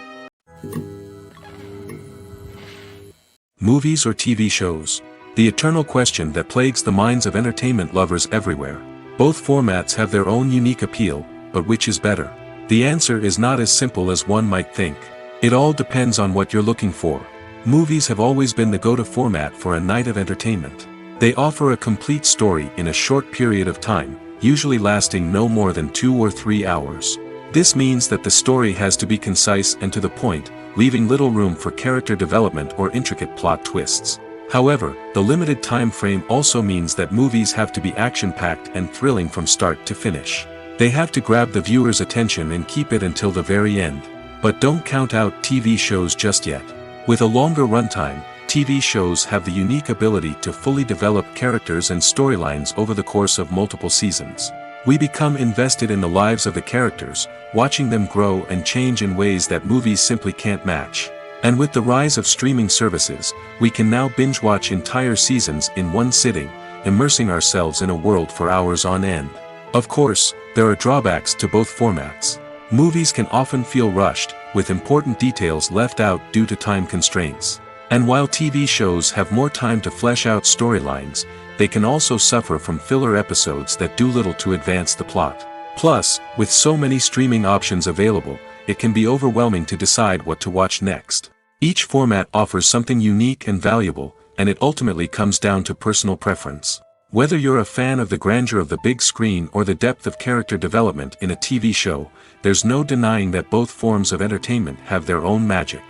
Movies or TV shows? The eternal question that plagues the minds of entertainment lovers everywhere. Both formats have their own unique appeal, but which is better? The answer is not as simple as one might think. It all depends on what you're looking for. Movies have always been the go-to format for a night of entertainment. They offer a complete story in a short period of time, usually lasting no more than 2 or 3 hours. This means that the story has to be concise and to the point, leaving little room for character development or intricate plot twists. However, the limited time frame also means that movies have to be action-packed and thrilling from start to finish. They have to grab the viewer's attention and keep it until the very end. But don't count out TV shows just yet. With a longer runtime, TV shows have the unique ability to fully develop characters and storylines over the course of multiple seasons. We become invested in the lives of the characters, watching them grow and change in ways that movies simply can't match. And with the rise of streaming services, we can now binge-watch entire seasons in one sitting, immersing ourselves in a world for hours on end. Of course, there are drawbacks to both formats. Movies can often feel rushed, with important details left out due to time constraints. And while TV shows have more time to flesh out storylines, they can also suffer from filler episodes that do little to advance the plot. Plus, with so many streaming options available, it can be overwhelming to decide what to watch next. Each format offers something unique and valuable, and it ultimately comes down to personal preference. Whether you're a fan of the grandeur of the big screen or the depth of character development in a TV show, there's no denying that both forms of entertainment have their own magic.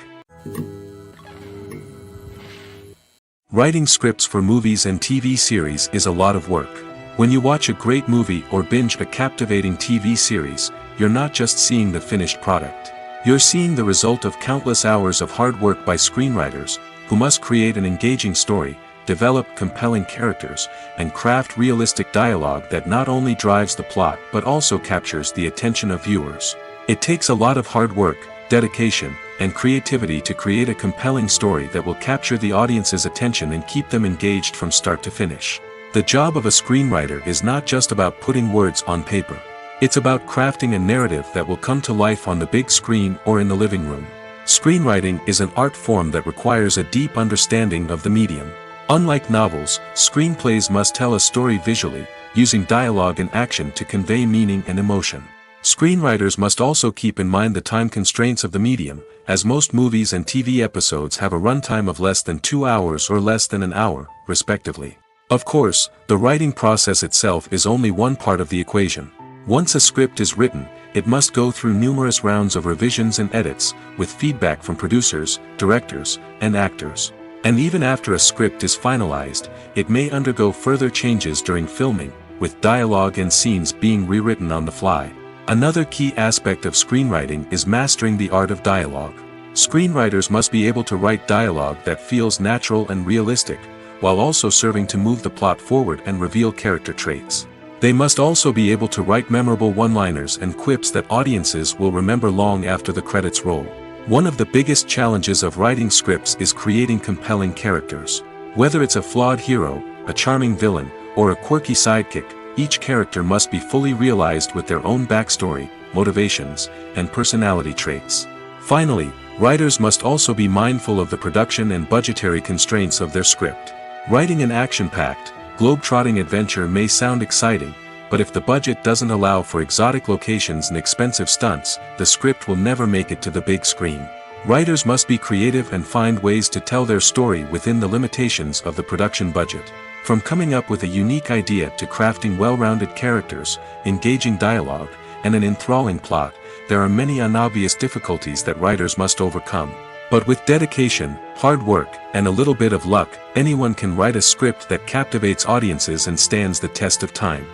Writing scripts for movies and TV series is a lot of work. When you watch a great movie or binge a captivating TV series, you're not just seeing the finished product. You're seeing the result of countless hours of hard work by screenwriters, who must create an engaging story, develop compelling characters, and craft realistic dialogue that not only drives the plot but also captures the attention of viewers. It takes a lot of hard work, dedication, and creativity to create a compelling story that will capture the audience's attention and keep them engaged from start to finish. The job of a screenwriter is not just about putting words on paper. It's about crafting a narrative that will come to life on the big screen or in the living room. Screenwriting is an art form that requires a deep understanding of the medium. Unlike novels, screenplays must tell a story visually, using dialogue and action to convey meaning and emotion. Screenwriters must also keep in mind the time constraints of the medium, as most movies and TV episodes have a runtime of less than 2 hours or less than an hour, respectively. Of course, the writing process itself is only one part of the equation. Once a script is written, it must go through numerous rounds of revisions and edits, with feedback from producers, directors, and actors. And even after a script is finalized, it may undergo further changes during filming, with dialogue and scenes being rewritten on the fly. Another key aspect of screenwriting is mastering the art of dialogue. Screenwriters must be able to write dialogue that feels natural and realistic, while also serving to move the plot forward and reveal character traits. They must also be able to write memorable one-liners and quips that audiences will remember long after the credits roll. One of the biggest challenges of writing scripts is creating compelling characters. Whether it's a flawed hero, a charming villain, or a quirky sidekick, each character must be fully realized with their own backstory, motivations, and personality traits. Finally, writers must also be mindful of the production and budgetary constraints of their script. Writing an action-packed, globe-trotting adventure may sound exciting, but if the budget doesn't allow for exotic locations and expensive stunts, the script will never make it to the big screen. Writers must be creative and find ways to tell their story within the limitations of the production budget. From coming up with a unique idea to crafting well-rounded characters, engaging dialogue, and an enthralling plot, there are many unobvious difficulties that writers must overcome. But with dedication, hard work, and a little bit of luck, anyone can write a script that captivates audiences and stands the test of time.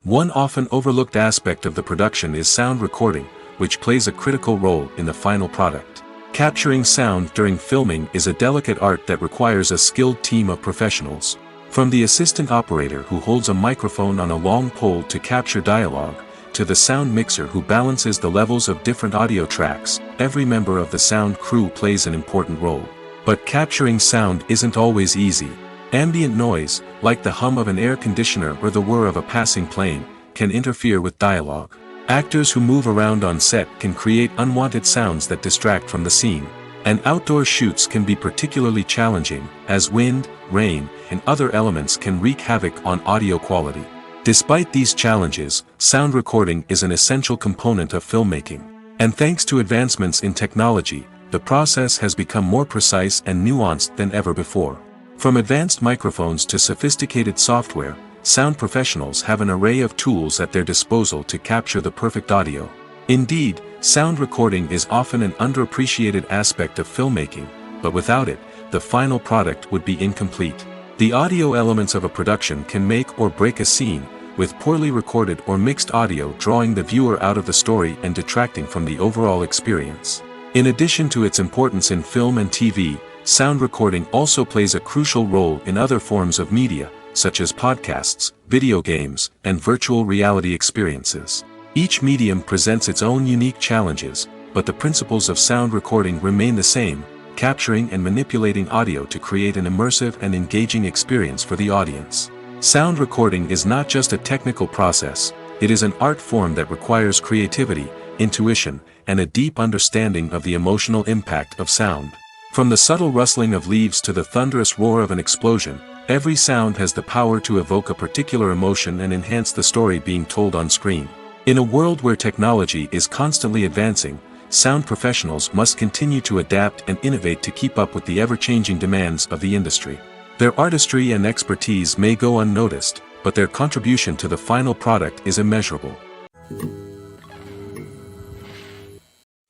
One often overlooked aspect of the production is sound recording, which plays a critical role in the final product. Capturing sound during filming is a delicate art that requires a skilled team of professionals. From the assistant operator who holds a microphone on a long pole to capture dialogue, to the sound mixer who balances the levels of different audio tracks, every member of the sound crew plays an important role. But capturing sound isn't always easy. Ambient noise, like the hum of an air conditioner or the whir of a passing plane, can interfere with dialogue. Actors who move around on set can create unwanted sounds that distract from the scene. And outdoor shoots can be particularly challenging, as wind, rain, and other elements can wreak havoc on audio quality. Despite these challenges, sound recording is an essential component of filmmaking. And thanks to advancements in technology, the process has become more precise and nuanced than ever before. From advanced microphones to sophisticated software, sound professionals have an array of tools at their disposal to capture the perfect audio. Indeed, sound recording is often an underappreciated aspect of filmmaking, but without it, the final product would be incomplete. The audio elements of a production can make or break a scene, with poorly recorded or mixed audio drawing the viewer out of the story and detracting from the overall experience. In addition to its importance in film and TV, sound recording also plays a crucial role in other forms of media, such as podcasts, video games, and virtual reality experiences. Each medium presents its own unique challenges, but the principles of sound recording remain the same, capturing and manipulating audio to create an immersive and engaging experience for the audience. Sound recording is not just a technical process, it is an art form that requires creativity, intuition, and a deep understanding of the emotional impact of sound. From the subtle rustling of leaves to the thunderous roar of an explosion, every sound has the power to evoke a particular emotion and enhance the story being told on screen. In a world where technology is constantly advancing, sound professionals must continue to adapt and innovate to keep up with the ever-changing demands of the industry. Their artistry and expertise may go unnoticed, but their contribution to the final product is immeasurable.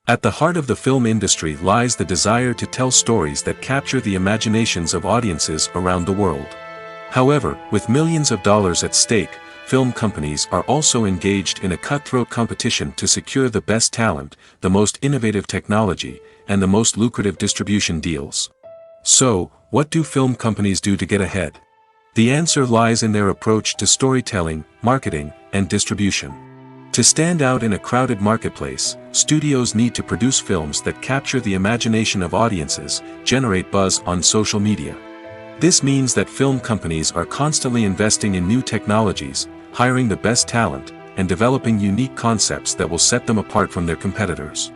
At the heart of the film industry lies the desire to tell stories that capture the imaginations of audiences around the world. However, with millions of dollars at stake, film companies are also engaged in a cutthroat competition to secure the best talent, the most innovative technology, and the most lucrative distribution deals. So, what do film companies do to get ahead? The answer lies in their approach to storytelling, marketing, and distribution. To stand out in a crowded marketplace, studios need to produce films that capture the imagination of audiences, generate buzz on social media. This means that film companies are constantly investing in new technologies, hiring the best talent, and developing unique concepts that will set them apart from their competitors.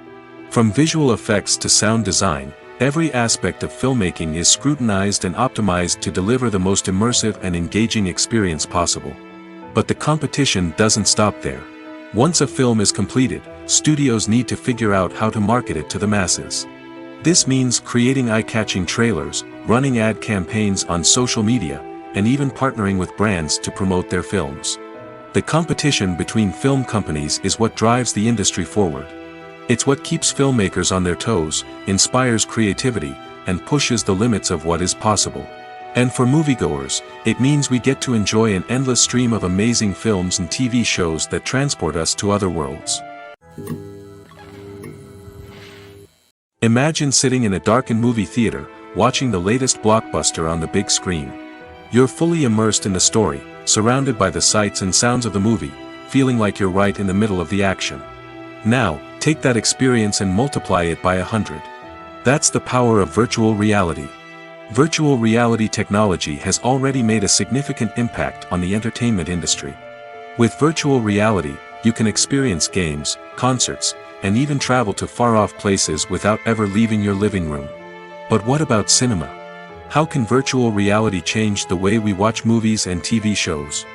From visual effects to sound design, every aspect of filmmaking is scrutinized and optimized to deliver the most immersive and engaging experience possible. But the competition doesn't stop there. Once a film is completed, studios need to figure out how to market it to the masses. This means creating eye-catching trailers, running ad campaigns on social media, and even partnering with brands to promote their films. The competition between film companies is what drives the industry forward. It's what keeps filmmakers on their toes, inspires creativity, and pushes the limits of what is possible. And for moviegoers, it means we get to enjoy an endless stream of amazing films and TV shows that transport us to other worlds. Imagine sitting in a darkened movie theater, watching the latest blockbuster on the big screen. You're fully immersed in the story, surrounded by the sights and sounds of the movie, feeling like you're right in the middle of the action. Now, take that experience and multiply it by 100. That's the power of virtual reality. Virtual reality technology has already made a significant impact on the entertainment industry. With virtual reality, you can experience games, concerts, and even travel to far-off places without ever leaving your living room. But what about cinema? How can virtual reality change the way we watch movies and TV shows?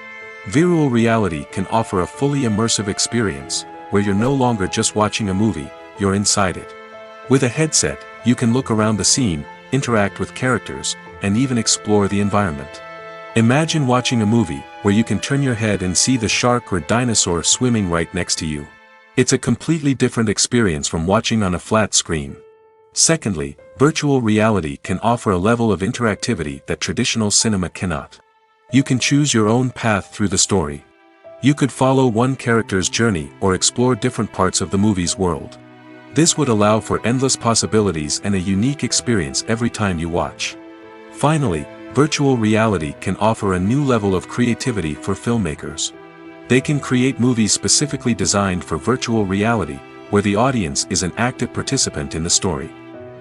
Virtual reality can offer a fully immersive experience, where you're no longer just watching a movie, you're inside it. With a headset, you can look around the scene, interact with characters, and even explore the environment. Imagine watching a movie where you can turn your head and see the shark or dinosaur swimming right next to you. It's a completely different experience from watching on a flat screen. Secondly, virtual reality can offer a level of interactivity that traditional cinema cannot. You can choose your own path through the story. You could follow one character's journey or explore different parts of the movie's world. This would allow for endless possibilities and a unique experience every time you watch. Finally, virtual reality can offer a new level of creativity for filmmakers. They can create movies specifically designed for virtual reality, where the audience is an active participant in the story.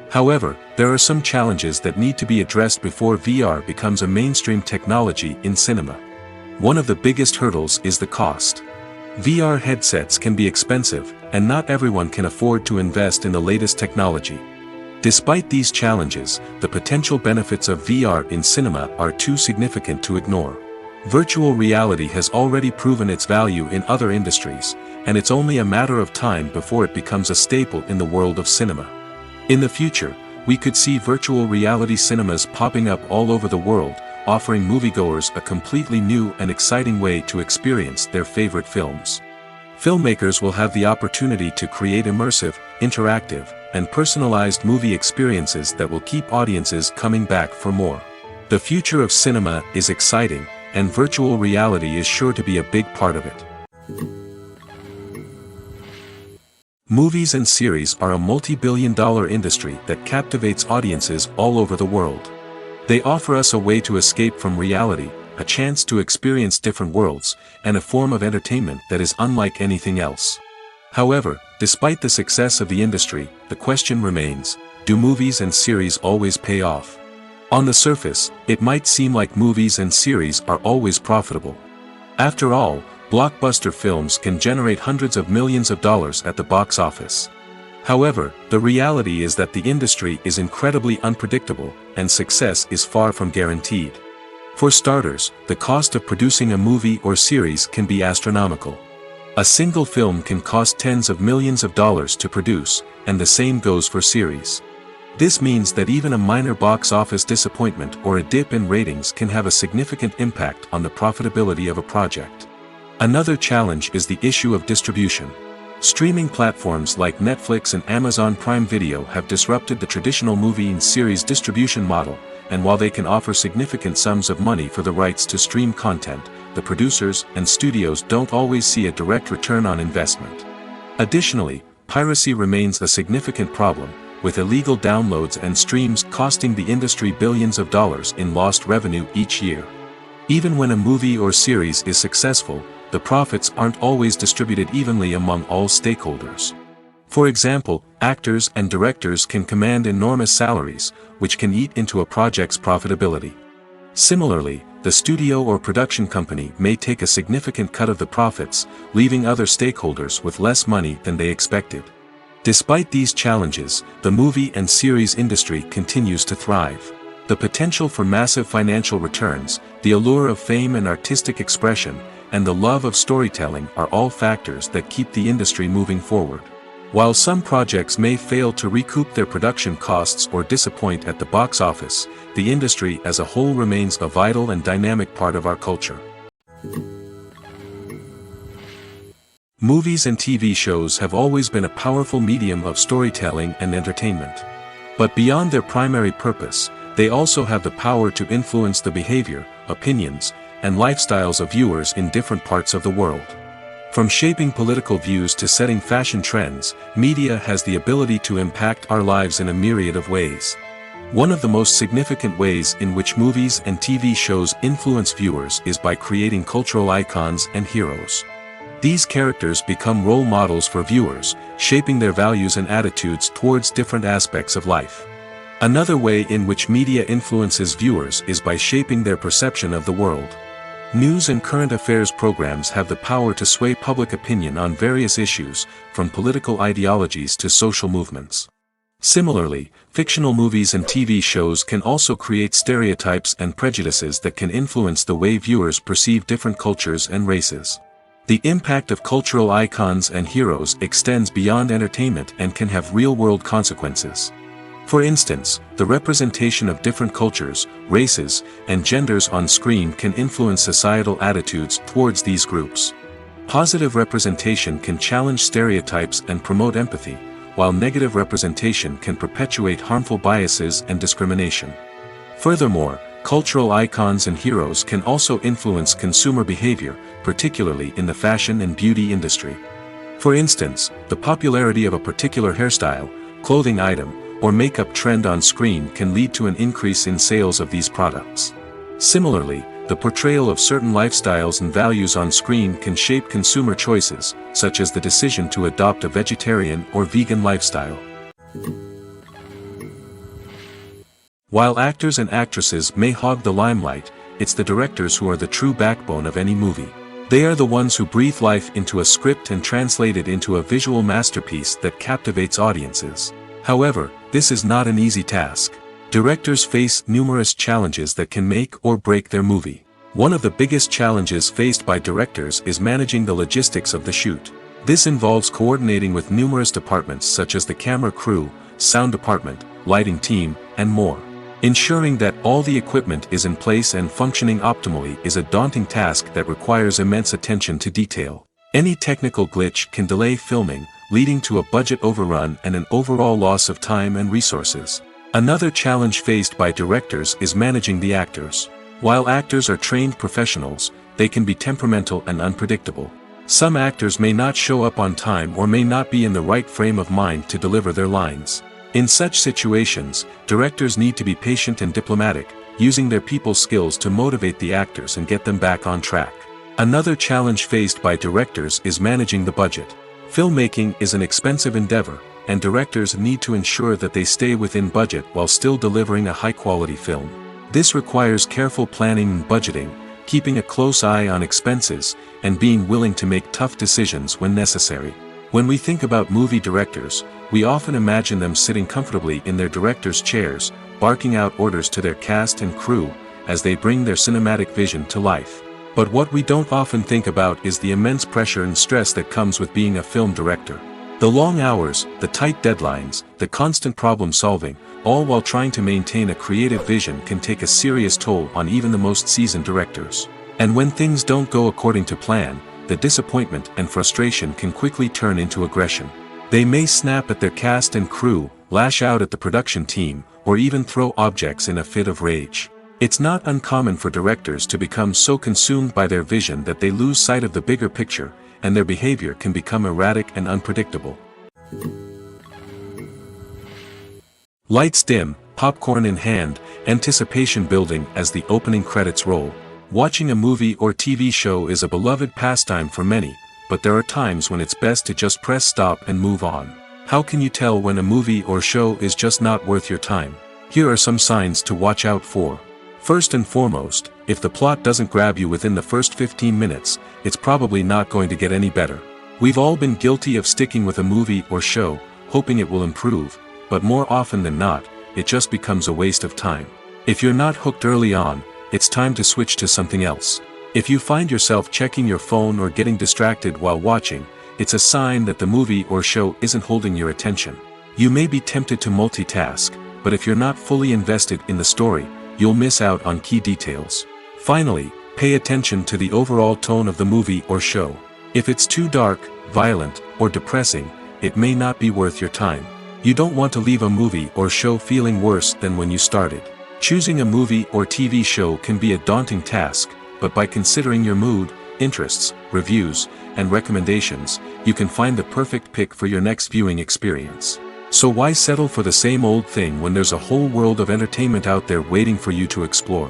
However, there are some challenges that need to be addressed before VR becomes a mainstream technology in cinema. One of the biggest hurdles is the cost. VR headsets can be expensive, and not everyone can afford to invest in the latest technology. Despite these challenges, the potential benefits of VR in cinema are too significant to ignore. Virtual reality has already proven its value in other industries, and it's only a matter of time before it becomes a staple in the world of cinema. In the future, we could see virtual reality cinemas popping up all over the world, offering moviegoers a completely new and exciting way to experience their favorite films. Filmmakers will have the opportunity to create immersive, interactive, and personalized movie experiences that will keep audiences coming back for more. The future of cinema is exciting, and virtual reality is sure to be a big part of it. Movies and series are a multi-billion-dollar industry that captivates audiences all over the world. They offer us a way to escape from reality, a chance to experience different worlds, and a form of entertainment that is unlike anything else. However, despite the success of the industry, the question remains, do movies and series always pay off? On the surface, it might seem like movies and series are always profitable. After all, blockbuster films can generate hundreds of millions of dollars at the box office. However, the reality is that the industry is incredibly unpredictable, and success is far from guaranteed. For starters, the cost of producing a movie or series can be astronomical. A single film can cost tens of millions of dollars to produce, and the same goes for series. This means that even a minor box office disappointment or a dip in ratings can have a significant impact on the profitability of a project. Another challenge is the issue of distribution. Streaming platforms like Netflix and Amazon Prime Video have disrupted the traditional movie and series distribution model, and while they can offer significant sums of money for the rights to stream content, the producers and studios don't always see a direct return on investment. Additionally, piracy remains a significant problem, with illegal downloads and streams costing the industry billions of dollars in lost revenue each year. Even when a movie or series is successful, the profits aren't always distributed evenly among all stakeholders. For example, actors and directors can command enormous salaries, which can eat into a project's profitability. Similarly, the studio or production company may take a significant cut of the profits, leaving other stakeholders with less money than they expected. Despite these challenges, the movie and series industry continues to thrive. The potential for massive financial returns, the allure of fame and artistic expression, and the love of storytelling are all factors that keep the industry moving forward. While some projects may fail to recoup their production costs or disappoint at the box office, the industry as a whole remains a vital and dynamic part of our culture. Movies and TV shows have always been a powerful medium of storytelling and entertainment. But beyond their primary purpose, they also have the power to influence the behavior, opinions, and lifestyles of viewers in different parts of the world. From shaping political views to setting fashion trends, media has the ability to impact our lives in a myriad of ways. One of the most significant ways in which movies and TV shows influence viewers is by creating cultural icons and heroes. These characters become role models for viewers, shaping their values and attitudes towards different aspects of life. Another way in which media influences viewers is by shaping their perception of the world. News and current affairs programs have the power to sway public opinion on various issues, from political ideologies to social movements. Similarly, fictional movies and TV shows can also create stereotypes and prejudices that can influence the way viewers perceive different cultures and races. The impact of cultural icons and heroes extends beyond entertainment and can have real-world consequences. For instance, the representation of different cultures, races, and genders on screen can influence societal attitudes towards these groups. Positive representation can challenge stereotypes and promote empathy, while negative representation can perpetuate harmful biases and discrimination. Furthermore, cultural icons and heroes can also influence consumer behavior, particularly in the fashion and beauty industry. For instance, the popularity of a particular hairstyle, clothing item, or makeup trend on screen can lead to an increase in sales of these products. Similarly, the portrayal of certain lifestyles and values on screen can shape consumer choices, such as the decision to adopt a vegetarian or vegan lifestyle. While actors and actresses may hog the limelight, it's the directors who are the true backbone of any movie. They are the ones who breathe life into a script and translate it into a visual masterpiece that captivates audiences. However, this is not an easy task. Directors face numerous challenges that can make or break their movie. One of the biggest challenges faced by directors is managing the logistics of the shoot. This involves coordinating with numerous departments such as the camera crew, sound department, lighting team, and more. Ensuring that all the equipment is in place and functioning optimally is a daunting task that requires immense attention to detail. Any technical glitch can delay filming, leading to a budget overrun and an overall loss of time and resources. Another challenge faced by directors is managing the actors. While actors are trained professionals, they can be temperamental and unpredictable. Some actors may not show up on time or may not be in the right frame of mind to deliver their lines. In such situations, directors need to be patient and diplomatic, using their people skills to motivate the actors and get them back on track. Another challenge faced by directors is managing the budget. Filmmaking is an expensive endeavor, and directors need to ensure that they stay within budget while still delivering a high-quality film. This requires careful planning and budgeting, keeping a close eye on expenses, and being willing to make tough decisions when necessary. When we think about movie directors, we often imagine them sitting comfortably in their director's chairs, barking out orders to their cast and crew, as they bring their cinematic vision to life. But what we don't often think about is the immense pressure and stress that comes with being a film director. The long hours, the tight deadlines, the constant problem solving, all while trying to maintain a creative vision can take a serious toll on even the most seasoned directors. And when things don't go according to plan, the disappointment and frustration can quickly turn into aggression. They may snap at their cast and crew, lash out at the production team, or even throw objects in a fit of rage. It's not uncommon for directors to become so consumed by their vision that they lose sight of the bigger picture, and their behavior can become erratic and unpredictable. Lights dim, popcorn in hand, anticipation building as the opening credits roll. Watching a movie or TV show is a beloved pastime for many, but there are times when it's best to just press stop and move on. How can you tell when a movie or show is just not worth your time? Here are some signs to watch out for. First and foremost, if the plot doesn't grab you within the first 15 minutes, it's probably not going to get any better. We've all been guilty of sticking with a movie or show, hoping it will improve, but more often than not, it just becomes a waste of time. If you're not hooked early on, it's time to switch to something else. If you find yourself checking your phone or getting distracted while watching, it's a sign that the movie or show isn't holding your attention. You may be tempted to multitask, but if you're not fully invested in the story, you'll miss out on key details. Finally, pay attention to the overall tone of the movie or show. If it's too dark, violent, or depressing, it may not be worth your time. You don't want to leave a movie or show feeling worse than when you started. Choosing a movie or TV show can be a daunting task, but by considering your mood, interests, reviews, and recommendations, you can find the perfect pick for your next viewing experience. So why settle for the same old thing when there's a whole world of entertainment out there waiting for you to explore?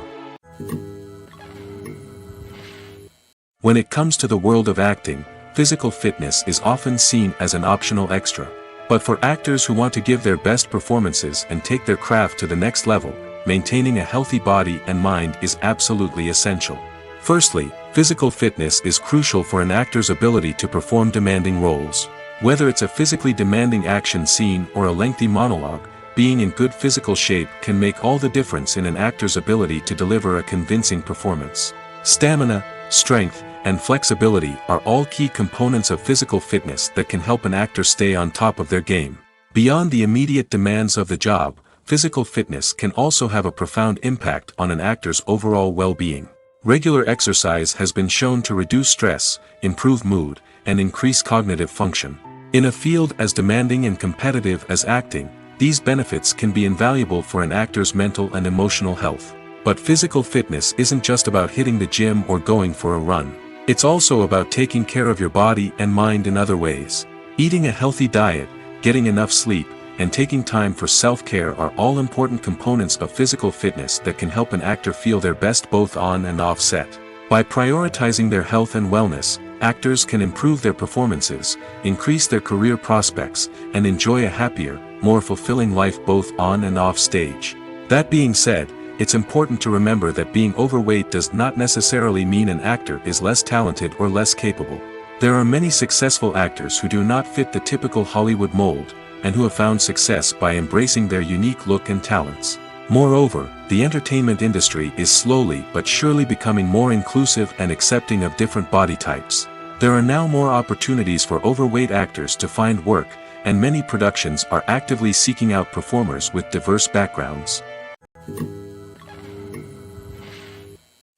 When it comes to the world of acting, physical fitness is often seen as an optional extra. But for actors who want to give their best performances and take their craft to the next level, maintaining a healthy body and mind is absolutely essential. Firstly, physical fitness is crucial for an actor's ability to perform demanding roles. Whether it's a physically demanding action scene or a lengthy monologue, being in good physical shape can make all the difference in an actor's ability to deliver a convincing performance. Stamina, strength, and flexibility are all key components of physical fitness that can help an actor stay on top of their game. Beyond the immediate demands of the job, physical fitness can also have a profound impact on an actor's overall well-being. Regular exercise has been shown to reduce stress, improve mood, and increase cognitive function. In a field as demanding and competitive as acting, these benefits can be invaluable for an actor's mental and emotional health. But physical fitness isn't just about hitting the gym or going for a run. It's also about taking care of your body and mind in other ways. Eating a healthy diet, getting enough sleep, and taking time for self-care are all important components of physical fitness that can help an actor feel their best both on and off set. By prioritizing their health and wellness, actors can improve their performances, increase their career prospects, and enjoy a happier, more fulfilling life both on and off stage. That being said, it's important to remember that being overweight does not necessarily mean an actor is less talented or less capable. There are many successful actors who do not fit the typical Hollywood mold, and who have found success by embracing their unique look and talents. Moreover, the entertainment industry is slowly but surely becoming more inclusive and accepting of different body types. There are now more opportunities for overweight actors to find work, and many productions are actively seeking out performers with diverse backgrounds.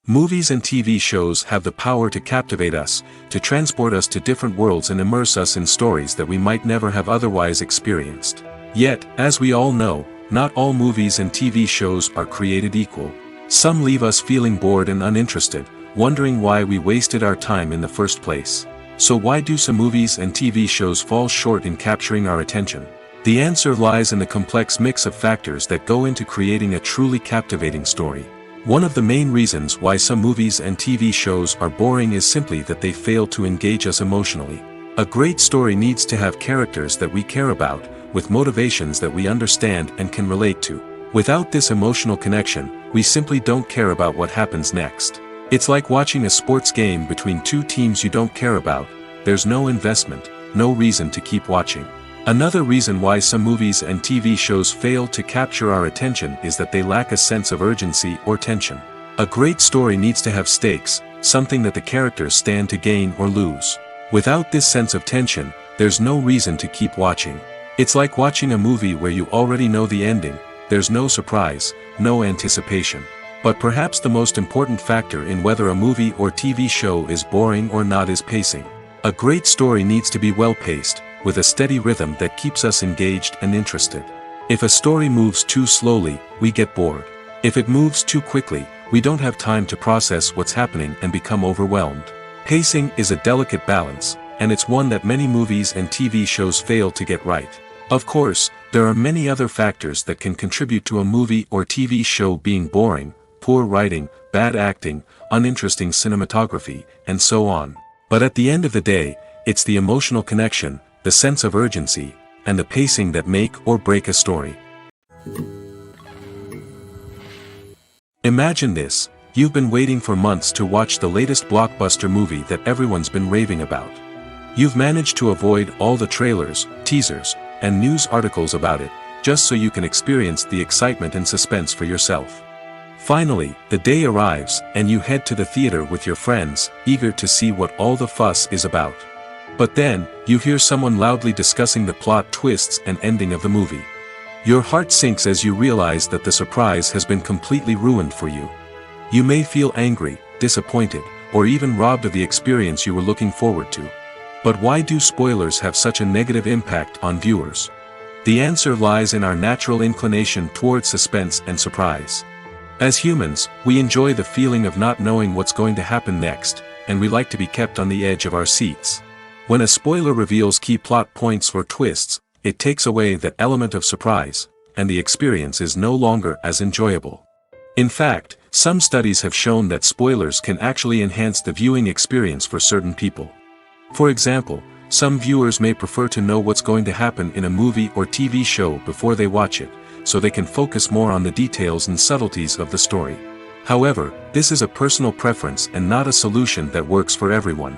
Movies and TV shows have the power to captivate us, to transport us to different worlds and immerse us in stories that we might never have otherwise experienced. Yet, as we all know, not all movies and TV shows are created equal. Some leave us feeling bored and uninterested, wondering why we wasted our time in the first place. So why do some movies and TV shows fall short in capturing our attention? The answer lies in the complex mix of factors that go into creating a truly captivating story. One of the main reasons why some movies and TV shows are boring is simply that they fail to engage us emotionally. A great story needs to have characters that we care about, with motivations that we understand and can relate to. Without this emotional connection, we simply don't care about what happens next. It's like watching a sports game between two teams you don't care about. There's no investment, no reason to keep watching. Another reason why some movies and TV shows fail to capture our attention is that they lack a sense of urgency or tension. A great story needs to have stakes, something that the characters stand to gain or lose. Without this sense of tension, there's no reason to keep watching. It's like watching a movie where you already know the ending. There's no surprise, no anticipation. But perhaps the most important factor in whether a movie or TV show is boring or not is pacing. A great story needs to be well-paced, with a steady rhythm that keeps us engaged and interested. If a story moves too slowly, we get bored. If it moves too quickly, we don't have time to process what's happening and become overwhelmed. Pacing is a delicate balance, and it's one that many movies and TV shows fail to get right. Of course, there are many other factors that can contribute to a movie or TV show being boring: poor writing, bad acting, uninteresting cinematography, and so on. But at the end of the day, it's the emotional connection, the sense of urgency, and the pacing that make or break a story. Imagine this: you've been waiting for months to watch the latest blockbuster movie that everyone's been raving about. You've managed to avoid all the trailers, teasers, and news articles about it, just so you can experience the excitement and suspense for yourself. Finally, the day arrives, and you head to the theater with your friends, eager to see what all the fuss is about. But then, you hear someone loudly discussing the plot twists and ending of the movie. Your heart sinks as you realize that the surprise has been completely ruined for you. You may feel angry, disappointed, or even robbed of the experience you were looking forward to. But why do spoilers have such a negative impact on viewers? The answer lies in our natural inclination towards suspense and surprise. As humans, we enjoy the feeling of not knowing what's going to happen next, and we like to be kept on the edge of our seats. When a spoiler reveals key plot points or twists, it takes away that element of surprise, and the experience is no longer as enjoyable. In fact, some studies have shown that spoilers can actually enhance the viewing experience for certain people. For example, some viewers may prefer to know what's going to happen in a movie or TV show before they watch it, so they can focus more on the details and subtleties of the story. However, this is a personal preference and not a solution that works for everyone.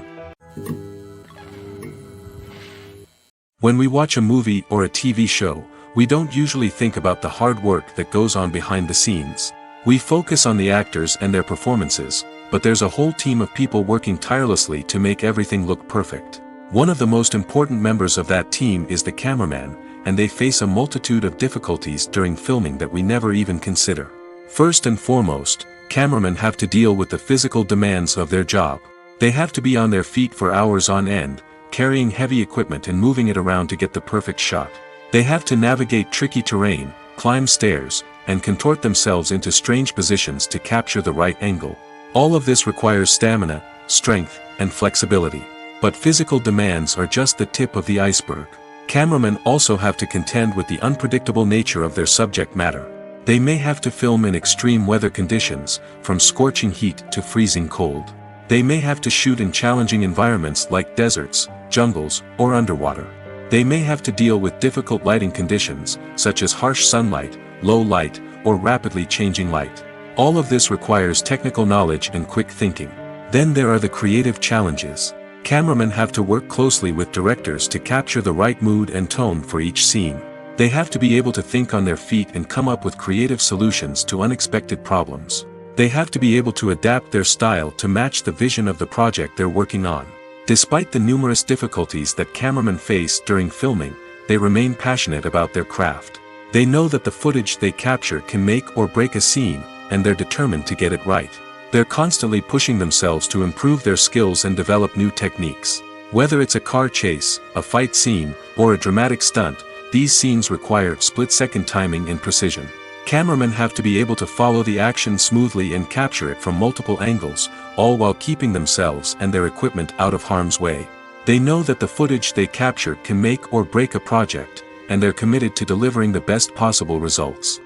When we watch a movie or a TV show, we don't usually think about the hard work that goes on behind the scenes. We focus on the actors and their performances, but there's a whole team of people working tirelessly to make everything look perfect. One of the most important members of that team is the cameraman, and they face a multitude of difficulties during filming that we never even consider. First and foremost, cameramen have to deal with the physical demands of their job. They have to be on their feet for hours on end, carrying heavy equipment and moving it around to get the perfect shot. They have to navigate tricky terrain, climb stairs, and contort themselves into strange positions to capture the right angle. All of this requires stamina, strength, and flexibility. But physical demands are just the tip of the iceberg. Cameramen also have to contend with the unpredictable nature of their subject matter. They may have to film in extreme weather conditions, from scorching heat to freezing cold. They may have to shoot in challenging environments like deserts, jungles, or underwater. They may have to deal with difficult lighting conditions, such as harsh sunlight, low light, or rapidly changing light. All of this requires technical knowledge and quick thinking. Then there are the creative challenges. Cameramen have to work closely with directors to capture the right mood and tone for each scene. They have to be able to think on their feet and come up with creative solutions to unexpected problems. They have to be able to adapt their style to match the vision of the project they're working on. Despite the numerous difficulties that cameramen face during filming, they remain passionate about their craft. They know that the footage they capture can make or break a scene, and they're determined to get it right. They're constantly pushing themselves to improve their skills and develop new techniques. Whether it's a car chase, a fight scene, or a dramatic stunt, these scenes require split-second timing and precision. Cameramen have to be able to follow the action smoothly and capture it from multiple angles, all while keeping themselves and their equipment out of harm's way. They know that the footage they capture can make or break a project, and they're committed to delivering the best possible results.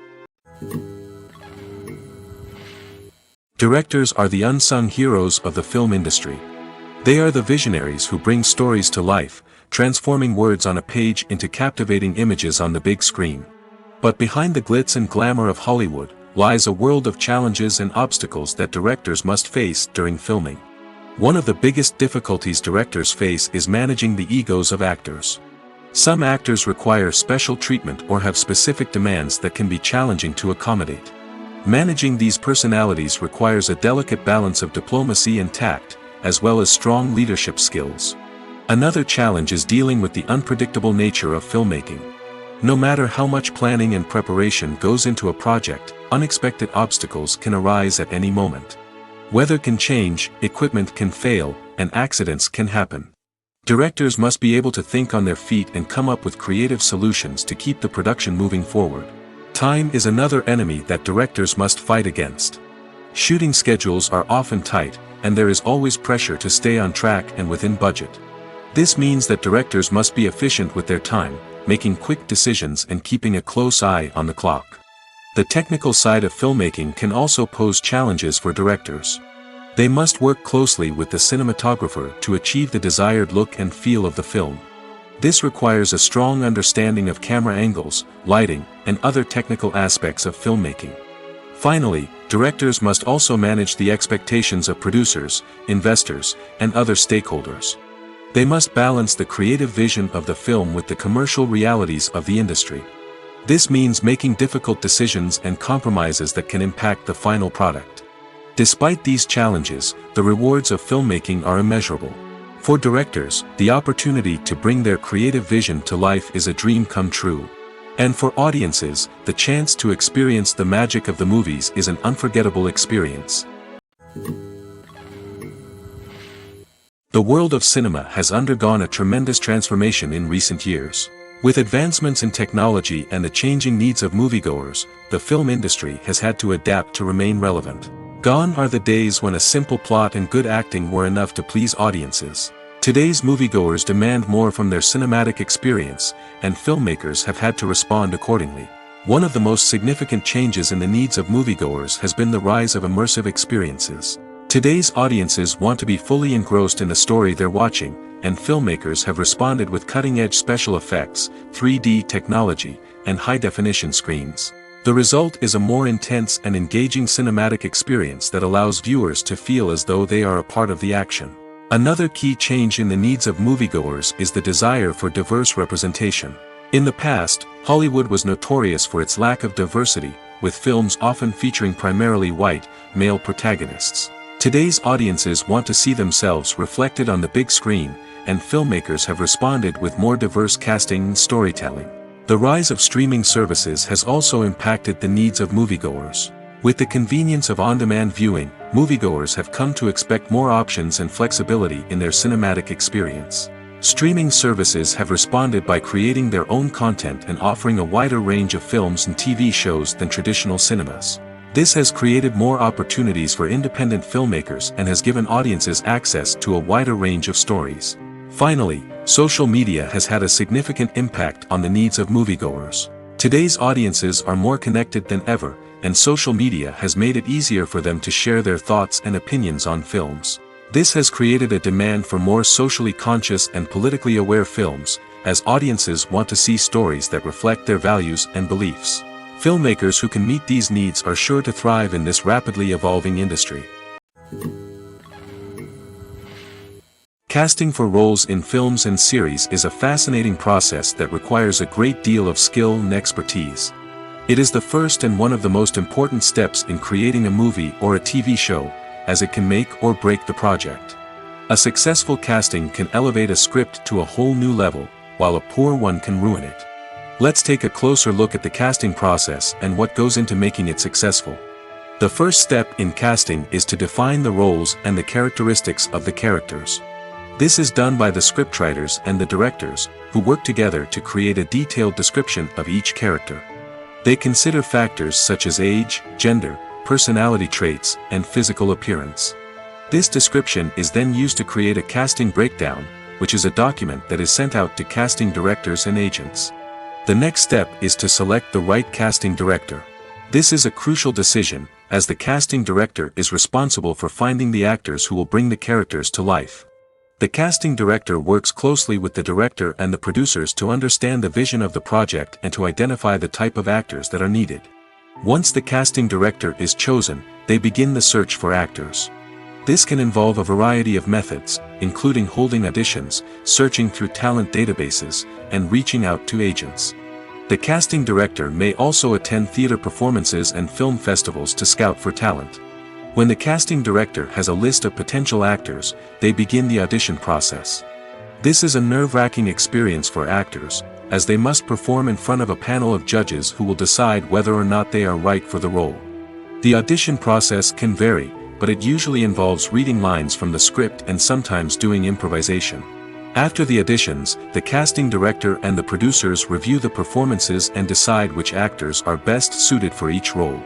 Directors are the unsung heroes of the film industry. They are the visionaries who bring stories to life, transforming words on a page into captivating images on the big screen. But behind the glitz and glamour of Hollywood, lies a world of challenges and obstacles that directors must face during filming. One of the biggest difficulties directors face is managing the egos of actors. Some actors require special treatment or have specific demands that can be challenging to accommodate. Managing these personalities requires a delicate balance of diplomacy and tact, as well as strong leadership skills. Another challenge is dealing with the unpredictable nature of filmmaking. No matter how much planning and preparation goes into a project, unexpected obstacles can arise at any moment. Weather can change, equipment can fail, and accidents can happen. Directors must be able to think on their feet and come up with creative solutions to keep the production moving forward. Time is another enemy that directors must fight against. Shooting schedules are often tight, and there is always pressure to stay on track and within budget. This means that directors must be efficient with their time, making quick decisions and keeping a close eye on the clock. The technical side of filmmaking can also pose challenges for directors. They must work closely with the cinematographer to achieve the desired look and feel of the film. This requires a strong understanding of camera angles, lighting, and other technical aspects of filmmaking. Finally, directors must also manage the expectations of producers, investors, and other stakeholders. They must balance the creative vision of the film with the commercial realities of the industry. This means making difficult decisions and compromises that can impact the final product. Despite these challenges, the rewards of filmmaking are immeasurable. For directors, the opportunity to bring their creative vision to life is a dream come true. And for audiences, the chance to experience the magic of the movies is an unforgettable experience. The world of cinema has undergone a tremendous transformation in recent years. With advancements in technology and the changing needs of moviegoers, the film industry has had to adapt to remain relevant. Gone are the days when a simple plot and good acting were enough to please audiences. Today's moviegoers demand more from their cinematic experience, and filmmakers have had to respond accordingly. One of the most significant changes in the needs of moviegoers has been the rise of immersive experiences. Today's audiences want to be fully engrossed in the story they're watching, and filmmakers have responded with cutting-edge special effects, 3D technology, and high-definition screens. The result is a more intense and engaging cinematic experience that allows viewers to feel as though they are a part of the action. Another key change in the needs of moviegoers is the desire for diverse representation. In the past, Hollywood was notorious for its lack of diversity, with films often featuring primarily white, male protagonists. Today's audiences want to see themselves reflected on the big screen, and filmmakers have responded with more diverse casting and storytelling. The rise of streaming services has also impacted the needs of moviegoers. With the convenience of on-demand viewing, moviegoers have come to expect more options and flexibility in their cinematic experience. Streaming services have responded by creating their own content and offering a wider range of films and TV shows than traditional cinemas. This has created more opportunities for independent filmmakers and has given audiences access to a wider range of stories. Finally, social media has had a significant impact on the needs of moviegoers. Today's audiences are more connected than ever, and social media has made it easier for them to share their thoughts and opinions on films. This has created a demand for more socially conscious and politically aware films, as audiences want to see stories that reflect their values and beliefs. Filmmakers who can meet these needs are sure to thrive in this rapidly evolving industry. Casting for roles in films and series is a fascinating process that requires a great deal of skill and expertise. It is the first and one of the most important steps in creating a movie or a TV show, as it can make or break the project. A successful casting can elevate a script to a whole new level, while a poor one can ruin it. Let's take a closer look at the casting process and what goes into making it successful. The first step in casting is to define the roles and the characteristics of the characters. This is done by the scriptwriters and the directors, who work together to create a detailed description of each character. They consider factors such as age, gender, personality traits, and physical appearance. This description is then used to create a casting breakdown, which is a document that is sent out to casting directors and agents. The next step is to select the right casting director. This is a crucial decision, as the casting director is responsible for finding the actors who will bring the characters to life. The casting director works closely with the director and the producers to understand the vision of the project and to identify the type of actors that are needed. Once the casting director is chosen, they begin the search for actors. This can involve a variety of methods, including holding auditions, searching through talent databases, and reaching out to agents. The casting director may also attend theater performances and film festivals to scout for talent. When the casting director has a list of potential actors, they begin the audition process. This is a nerve-wracking experience for actors, as they must perform in front of a panel of judges who will decide whether or not they are right for the role. The audition process can vary, but it usually involves reading lines from the script and sometimes doing improvisation. After the auditions, the casting director and the producers review the performances and decide which actors are best suited for each role.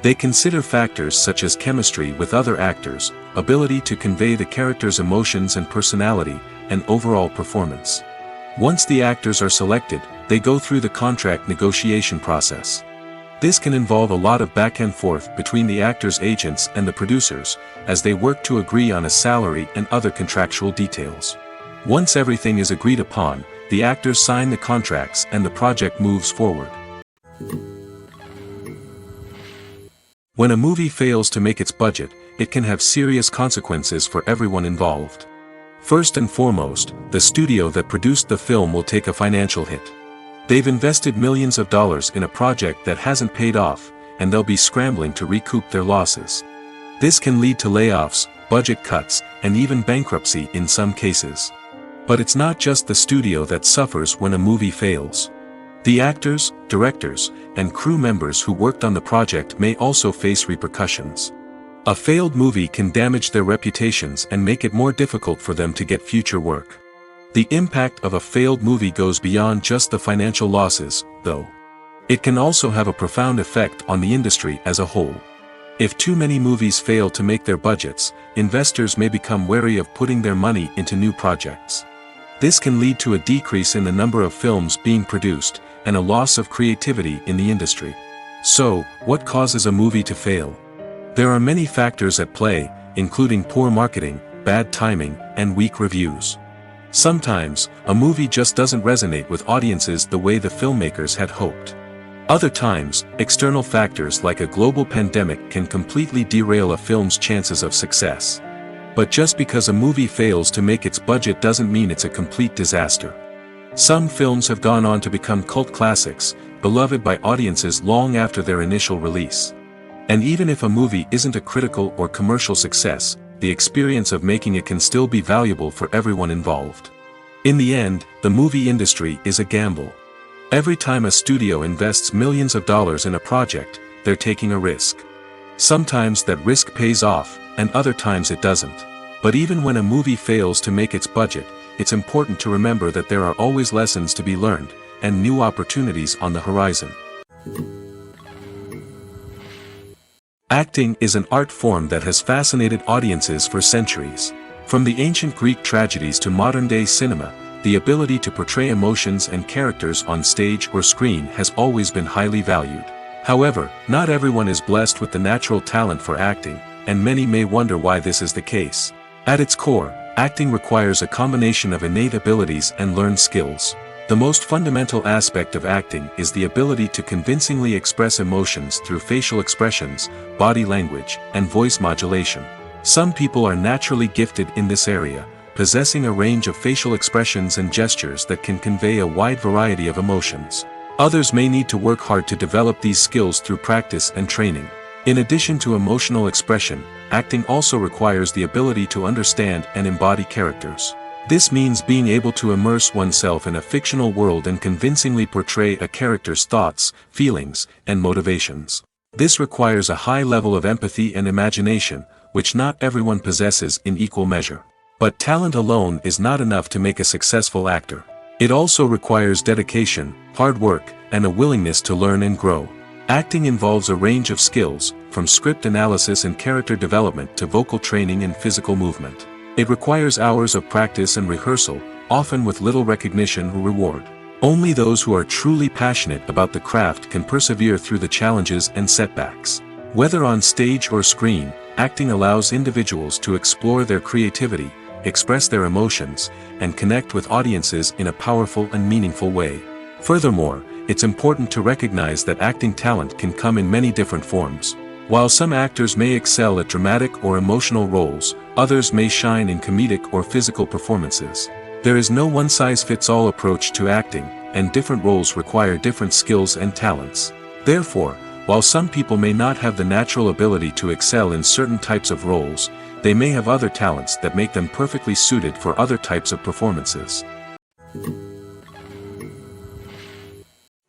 They consider factors such as chemistry with other actors, ability to convey the character's emotions and personality, and overall performance. Once the actors are selected, they go through the contract negotiation process. This can involve a lot of back and forth between the actors' agents and the producers, as they work to agree on a salary and other contractual details. Once everything is agreed upon, the actors sign the contracts and the project moves forward. When a movie fails to make its budget, it can have serious consequences for everyone involved. First and foremost, the studio that produced the film will take a financial hit. They've invested millions of dollars in a project that hasn't paid off, and they'll be scrambling to recoup their losses. This can lead to layoffs, budget cuts, and even bankruptcy in some cases. But it's not just the studio that suffers when a movie fails. The actors, directors, and crew members who worked on the project may also face repercussions. A failed movie can damage their reputations and make it more difficult for them to get future work. The impact of a failed movie goes beyond just the financial losses, though. It can also have a profound effect on the industry as a whole. If too many movies fail to make their budgets, investors may become wary of putting their money into new projects. This can lead to a decrease in the number of films being produced, and a loss of creativity in the industry. So, what causes a movie to fail? There are many factors at play, including poor marketing, bad timing, and weak reviews. Sometimes, a movie just doesn't resonate with audiences the way the filmmakers had hoped. Other times, external factors like a global pandemic can completely derail a film's chances of success. But just because a movie fails to make its budget doesn't mean it's a complete disaster. Some films have gone on to become cult classics, beloved by audiences long after their initial release. And even if a movie isn't a critical or commercial success, the experience of making it can still be valuable for everyone involved. In the end, the movie industry is a gamble. Every time a studio invests millions of dollars in a project, they're taking a risk. Sometimes that risk pays off, and other times it doesn't. But even when a movie fails to make its budget, it's important to remember that there are always lessons to be learned, and new opportunities on the horizon. Acting is an art form that has fascinated audiences for centuries. From the ancient Greek tragedies to modern-day cinema, the ability to portray emotions and characters on stage or screen has always been highly valued. However, not everyone is blessed with the natural talent for acting, and many may wonder why this is the case. At its core, acting requires a combination of innate abilities and learned skills. The most fundamental aspect of acting is the ability to convincingly express emotions through facial expressions, body language, and voice modulation. Some people are naturally gifted in this area, possessing a range of facial expressions and gestures that can convey a wide variety of emotions. Others may need to work hard to develop these skills through practice and training. In addition to emotional expression, acting also requires the ability to understand and embody characters. This means being able to immerse oneself in a fictional world and convincingly portray a character's thoughts, feelings, and motivations. This requires a high level of empathy and imagination, which not everyone possesses in equal measure. But talent alone is not enough to make a successful actor. It also requires dedication, hard work, and a willingness to learn and grow. Acting involves a range of skills, from script analysis and character development to vocal training and physical movement. It requires hours of practice and rehearsal, often with little recognition or reward. Only those who are truly passionate about the craft can persevere through the challenges and setbacks. Whether on stage or screen, acting allows individuals to explore their creativity, express their emotions, and connect with audiences in a powerful and meaningful way. Furthermore, it's important to recognize that acting talent can come in many different forms. While some actors may excel at dramatic or emotional roles, others may shine in comedic or physical performances. There is no one-size-fits-all approach to acting, and different roles require different skills and talents. Therefore, while some people may not have the natural ability to excel in certain types of roles, they may have other talents that make them perfectly suited for other types of performances.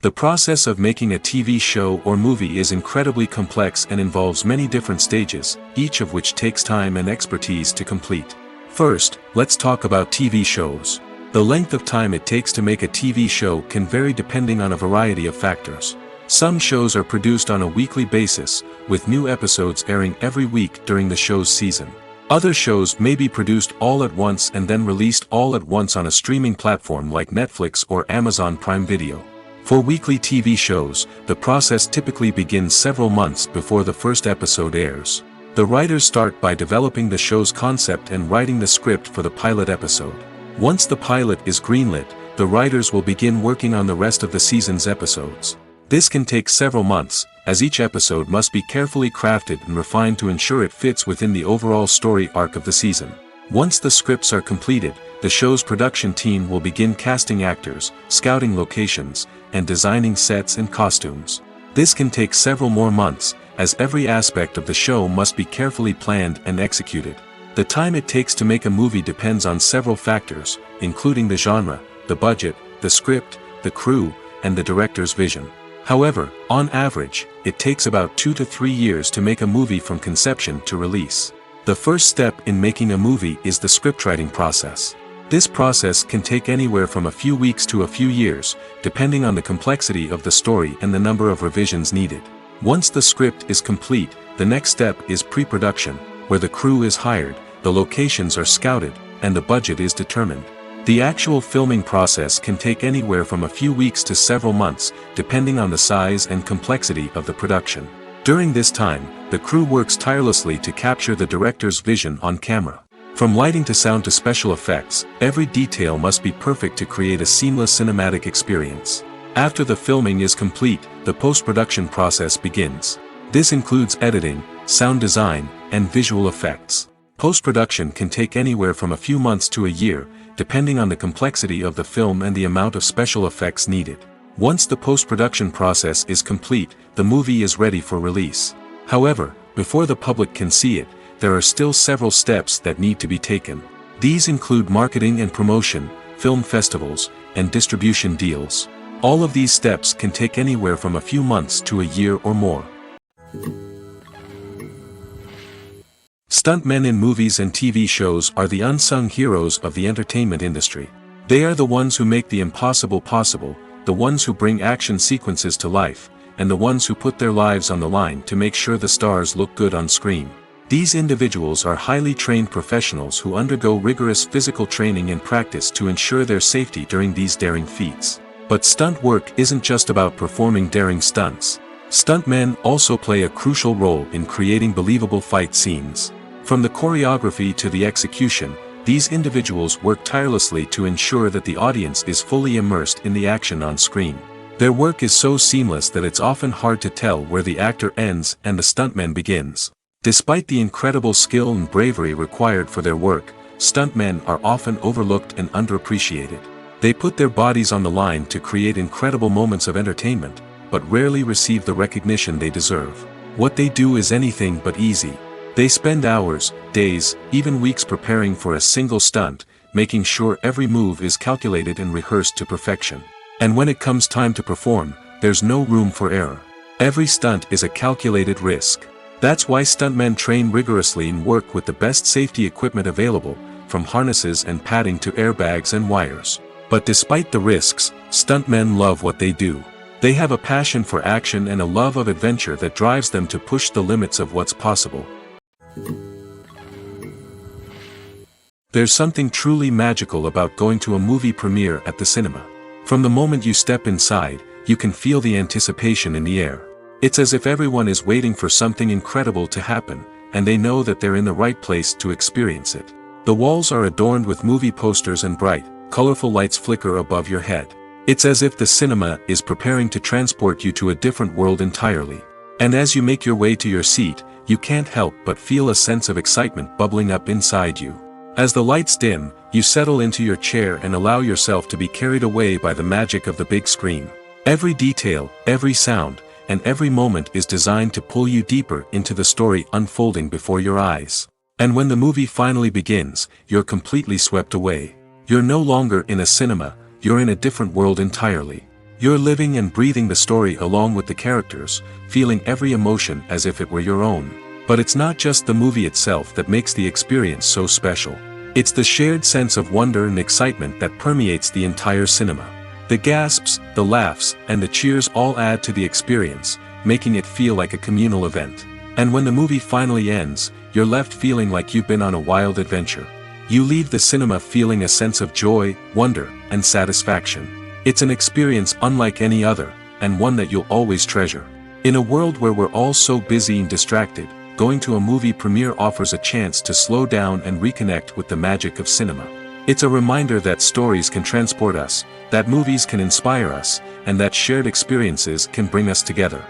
The process of making a TV show or movie is incredibly complex and involves many different stages, each of which takes time and expertise to complete. First, let's talk about TV shows. The length of time it takes to make a TV show can vary depending on a variety of factors. Some shows are produced on a weekly basis, with new episodes airing every week during the show's season. Other shows may be produced all at once and then released all at once on a streaming platform like Netflix or Amazon Prime Video. For weekly TV shows, the process typically begins several months before the first episode airs. The writers start by developing the show's concept and writing the script for the pilot episode. Once the pilot is greenlit, the writers will begin working on the rest of the season's episodes. This can take several months, as each episode must be carefully crafted and refined to ensure it fits within the overall story arc of the season. Once the scripts are completed, the show's production team will begin casting actors, scouting locations, and designing sets and costumes. This can take several more months, as every aspect of the show must be carefully planned and executed. The time it takes to make a movie depends on several factors, including the genre, the budget, the script, the crew, and the director's vision. However, on average, it takes about 2 to 3 years to make a movie from conception to release. The first step in making a movie is the scriptwriting process. This process can take anywhere from a few weeks to a few years, depending on the complexity of the story and the number of revisions needed. Once the script is complete, the next step is pre-production, where the crew is hired, the locations are scouted, and the budget is determined. The actual filming process can take anywhere from a few weeks to several months, depending on the size and complexity of the production. During this time, the crew works tirelessly to capture the director's vision on camera. From lighting to sound to special effects, every detail must be perfect to create a seamless cinematic experience. After the filming is complete, the post-production process begins. This includes editing, sound design, and visual effects. Post-production can take anywhere from a few months to a year, depending on the complexity of the film and the amount of special effects needed. Once the post-production process is complete, the movie is ready for release. However, before the public can see it, there are still several steps that need to be taken. These include marketing and promotion, film festivals, and distribution deals. All of these steps can take anywhere from a few months to a year or more. Stuntmen in movies and TV shows are the unsung heroes of the entertainment industry. They are the ones who make the impossible possible, the ones who bring action sequences to life, and the ones who put their lives on the line to make sure the stars look good on screen. These individuals are highly trained professionals who undergo rigorous physical training and practice to ensure their safety during these daring feats. But stunt work isn't just about performing daring stunts. Stuntmen also play a crucial role in creating believable fight scenes. From the choreography to the execution, these individuals work tirelessly to ensure that the audience is fully immersed in the action on screen. Their work is so seamless that it's often hard to tell where the actor ends and the stuntman begins. Despite the incredible skill and bravery required for their work, stuntmen are often overlooked and underappreciated. They put their bodies on the line to create incredible moments of entertainment, but rarely receive the recognition they deserve. What they do is anything but easy. They spend hours, days, even weeks preparing for a single stunt, making sure every move is calculated and rehearsed to perfection. And when it comes time to perform, there's no room for error. Every stunt is a calculated risk. That's why stuntmen train rigorously and work with the best safety equipment available, from harnesses and padding to airbags and wires. But despite the risks, stuntmen love what they do. They have a passion for action and a love of adventure that drives them to push the limits of what's possible. There's something truly magical about going to a movie premiere at the cinema. From the moment you step inside, you can feel the anticipation in the air. It's as if everyone is waiting for something incredible to happen, and they know that they're in the right place to experience it. The walls are adorned with movie posters and bright, colorful lights flicker above your head. It's as if the cinema is preparing to transport you to a different world entirely. And as you make your way to your seat, you can't help but feel a sense of excitement bubbling up inside you. As the lights dim, you settle into your chair and allow yourself to be carried away by the magic of the big screen. Every detail, every sound, and every moment is designed to pull you deeper into the story unfolding before your eyes. And when the movie finally begins, you're completely swept away. You're no longer in a cinema, you're in a different world entirely. You're living and breathing the story along with the characters, feeling every emotion as if it were your own. But it's not just the movie itself that makes the experience so special. It's the shared sense of wonder and excitement that permeates the entire cinema. The gasps, the laughs, and the cheers all add to the experience, making it feel like a communal event. And when the movie finally ends, you're left feeling like you've been on a wild adventure. You leave the cinema feeling a sense of joy, wonder, and satisfaction. It's an experience unlike any other, and one that you'll always treasure. In a world where we're all so busy and distracted, going to a movie premiere offers a chance to slow down and reconnect with the magic of cinema. It's a reminder that stories can transport us, that movies can inspire us, and that shared experiences can bring us together.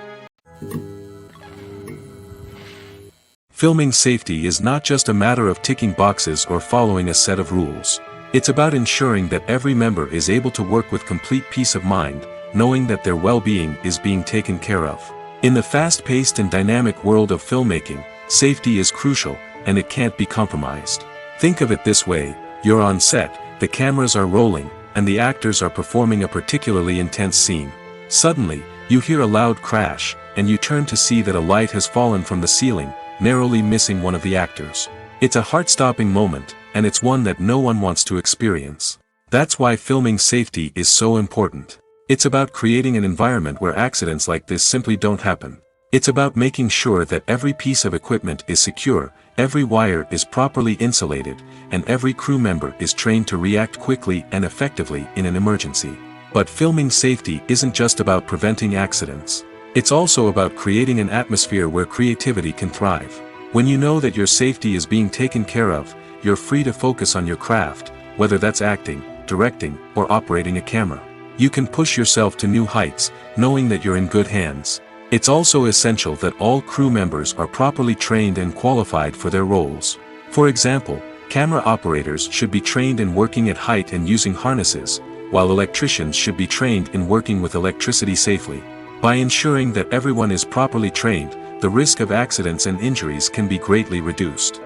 Filming safety is not just a matter of ticking boxes or following a set of rules. It's about ensuring that every member is able to work with complete peace of mind, knowing that their well-being is being taken care of. In the fast-paced and dynamic world of filmmaking, safety is crucial, and it can't be compromised. Think of it this way: you're on set, the cameras are rolling, and the actors are performing a particularly intense scene. Suddenly, you hear a loud crash, and you turn to see that a light has fallen from the ceiling, narrowly missing one of the actors. It's a heart-stopping moment, and it's one that no one wants to experience. That's why filming safety is so important. It's about creating an environment where accidents like this simply don't happen. It's about making sure that every piece of equipment is secure, every wire is properly insulated, and every crew member is trained to react quickly and effectively in an emergency. But filming safety isn't just about preventing accidents. It's also about creating an atmosphere where creativity can thrive. When you know that your safety is being taken care of, you're free to focus on your craft, whether that's acting, directing, or operating a camera. You can push yourself to new heights, knowing that you're in good hands. It's also essential that all crew members are properly trained and qualified for their roles. For example, camera operators should be trained in working at height and using harnesses, while electricians should be trained in working with electricity safely. By ensuring that everyone is properly trained, the risk of accidents and injuries can be greatly reduced.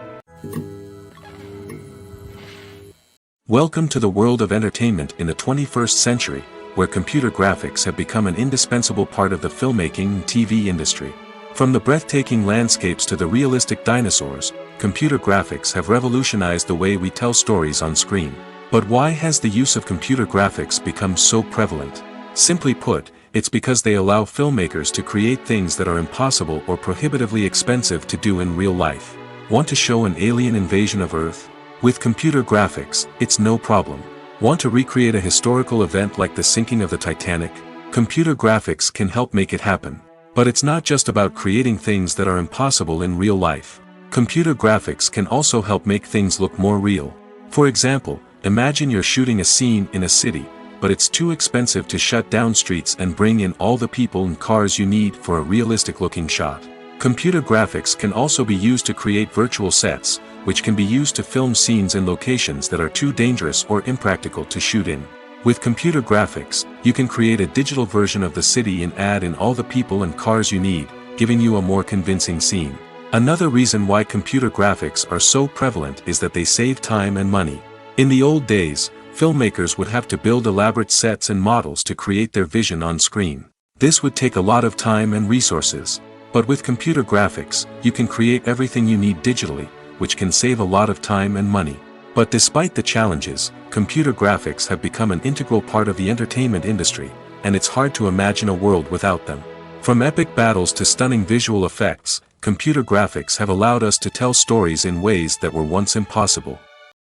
Welcome to the world of entertainment in the 21st century, where computer graphics have become an indispensable part of the filmmaking and TV industry. From the breathtaking landscapes to the realistic dinosaurs, computer graphics have revolutionized the way we tell stories on screen. But why has the use of computer graphics become so prevalent? Simply put, it's because they allow filmmakers to create things that are impossible or prohibitively expensive to do in real life. Want to show an alien invasion of Earth? With computer graphics, it's no problem. Want to recreate a historical event like the sinking of the Titanic? Computer graphics can help make it happen. But it's not just about creating things that are impossible in real life. Computer graphics can also help make things look more real. For example, imagine you're shooting a scene in a city, but it's too expensive to shut down streets and bring in all the people and cars you need for a realistic-looking shot. Computer graphics can also be used to create virtual sets, which can be used to film scenes in locations that are too dangerous or impractical to shoot in. With computer graphics, you can create a digital version of the city and add in all the people and cars you need, giving you a more convincing scene. Another reason why computer graphics are so prevalent is that they save time and money. In the old days, filmmakers would have to build elaborate sets and models to create their vision on screen. This would take a lot of time and resources. But with computer graphics, you can create everything you need digitally, which can save a lot of time and money. But despite the challenges, computer graphics have become an integral part of the entertainment industry, and it's hard to imagine a world without them. From epic battles to stunning visual effects, computer graphics have allowed us to tell stories in ways that were once impossible.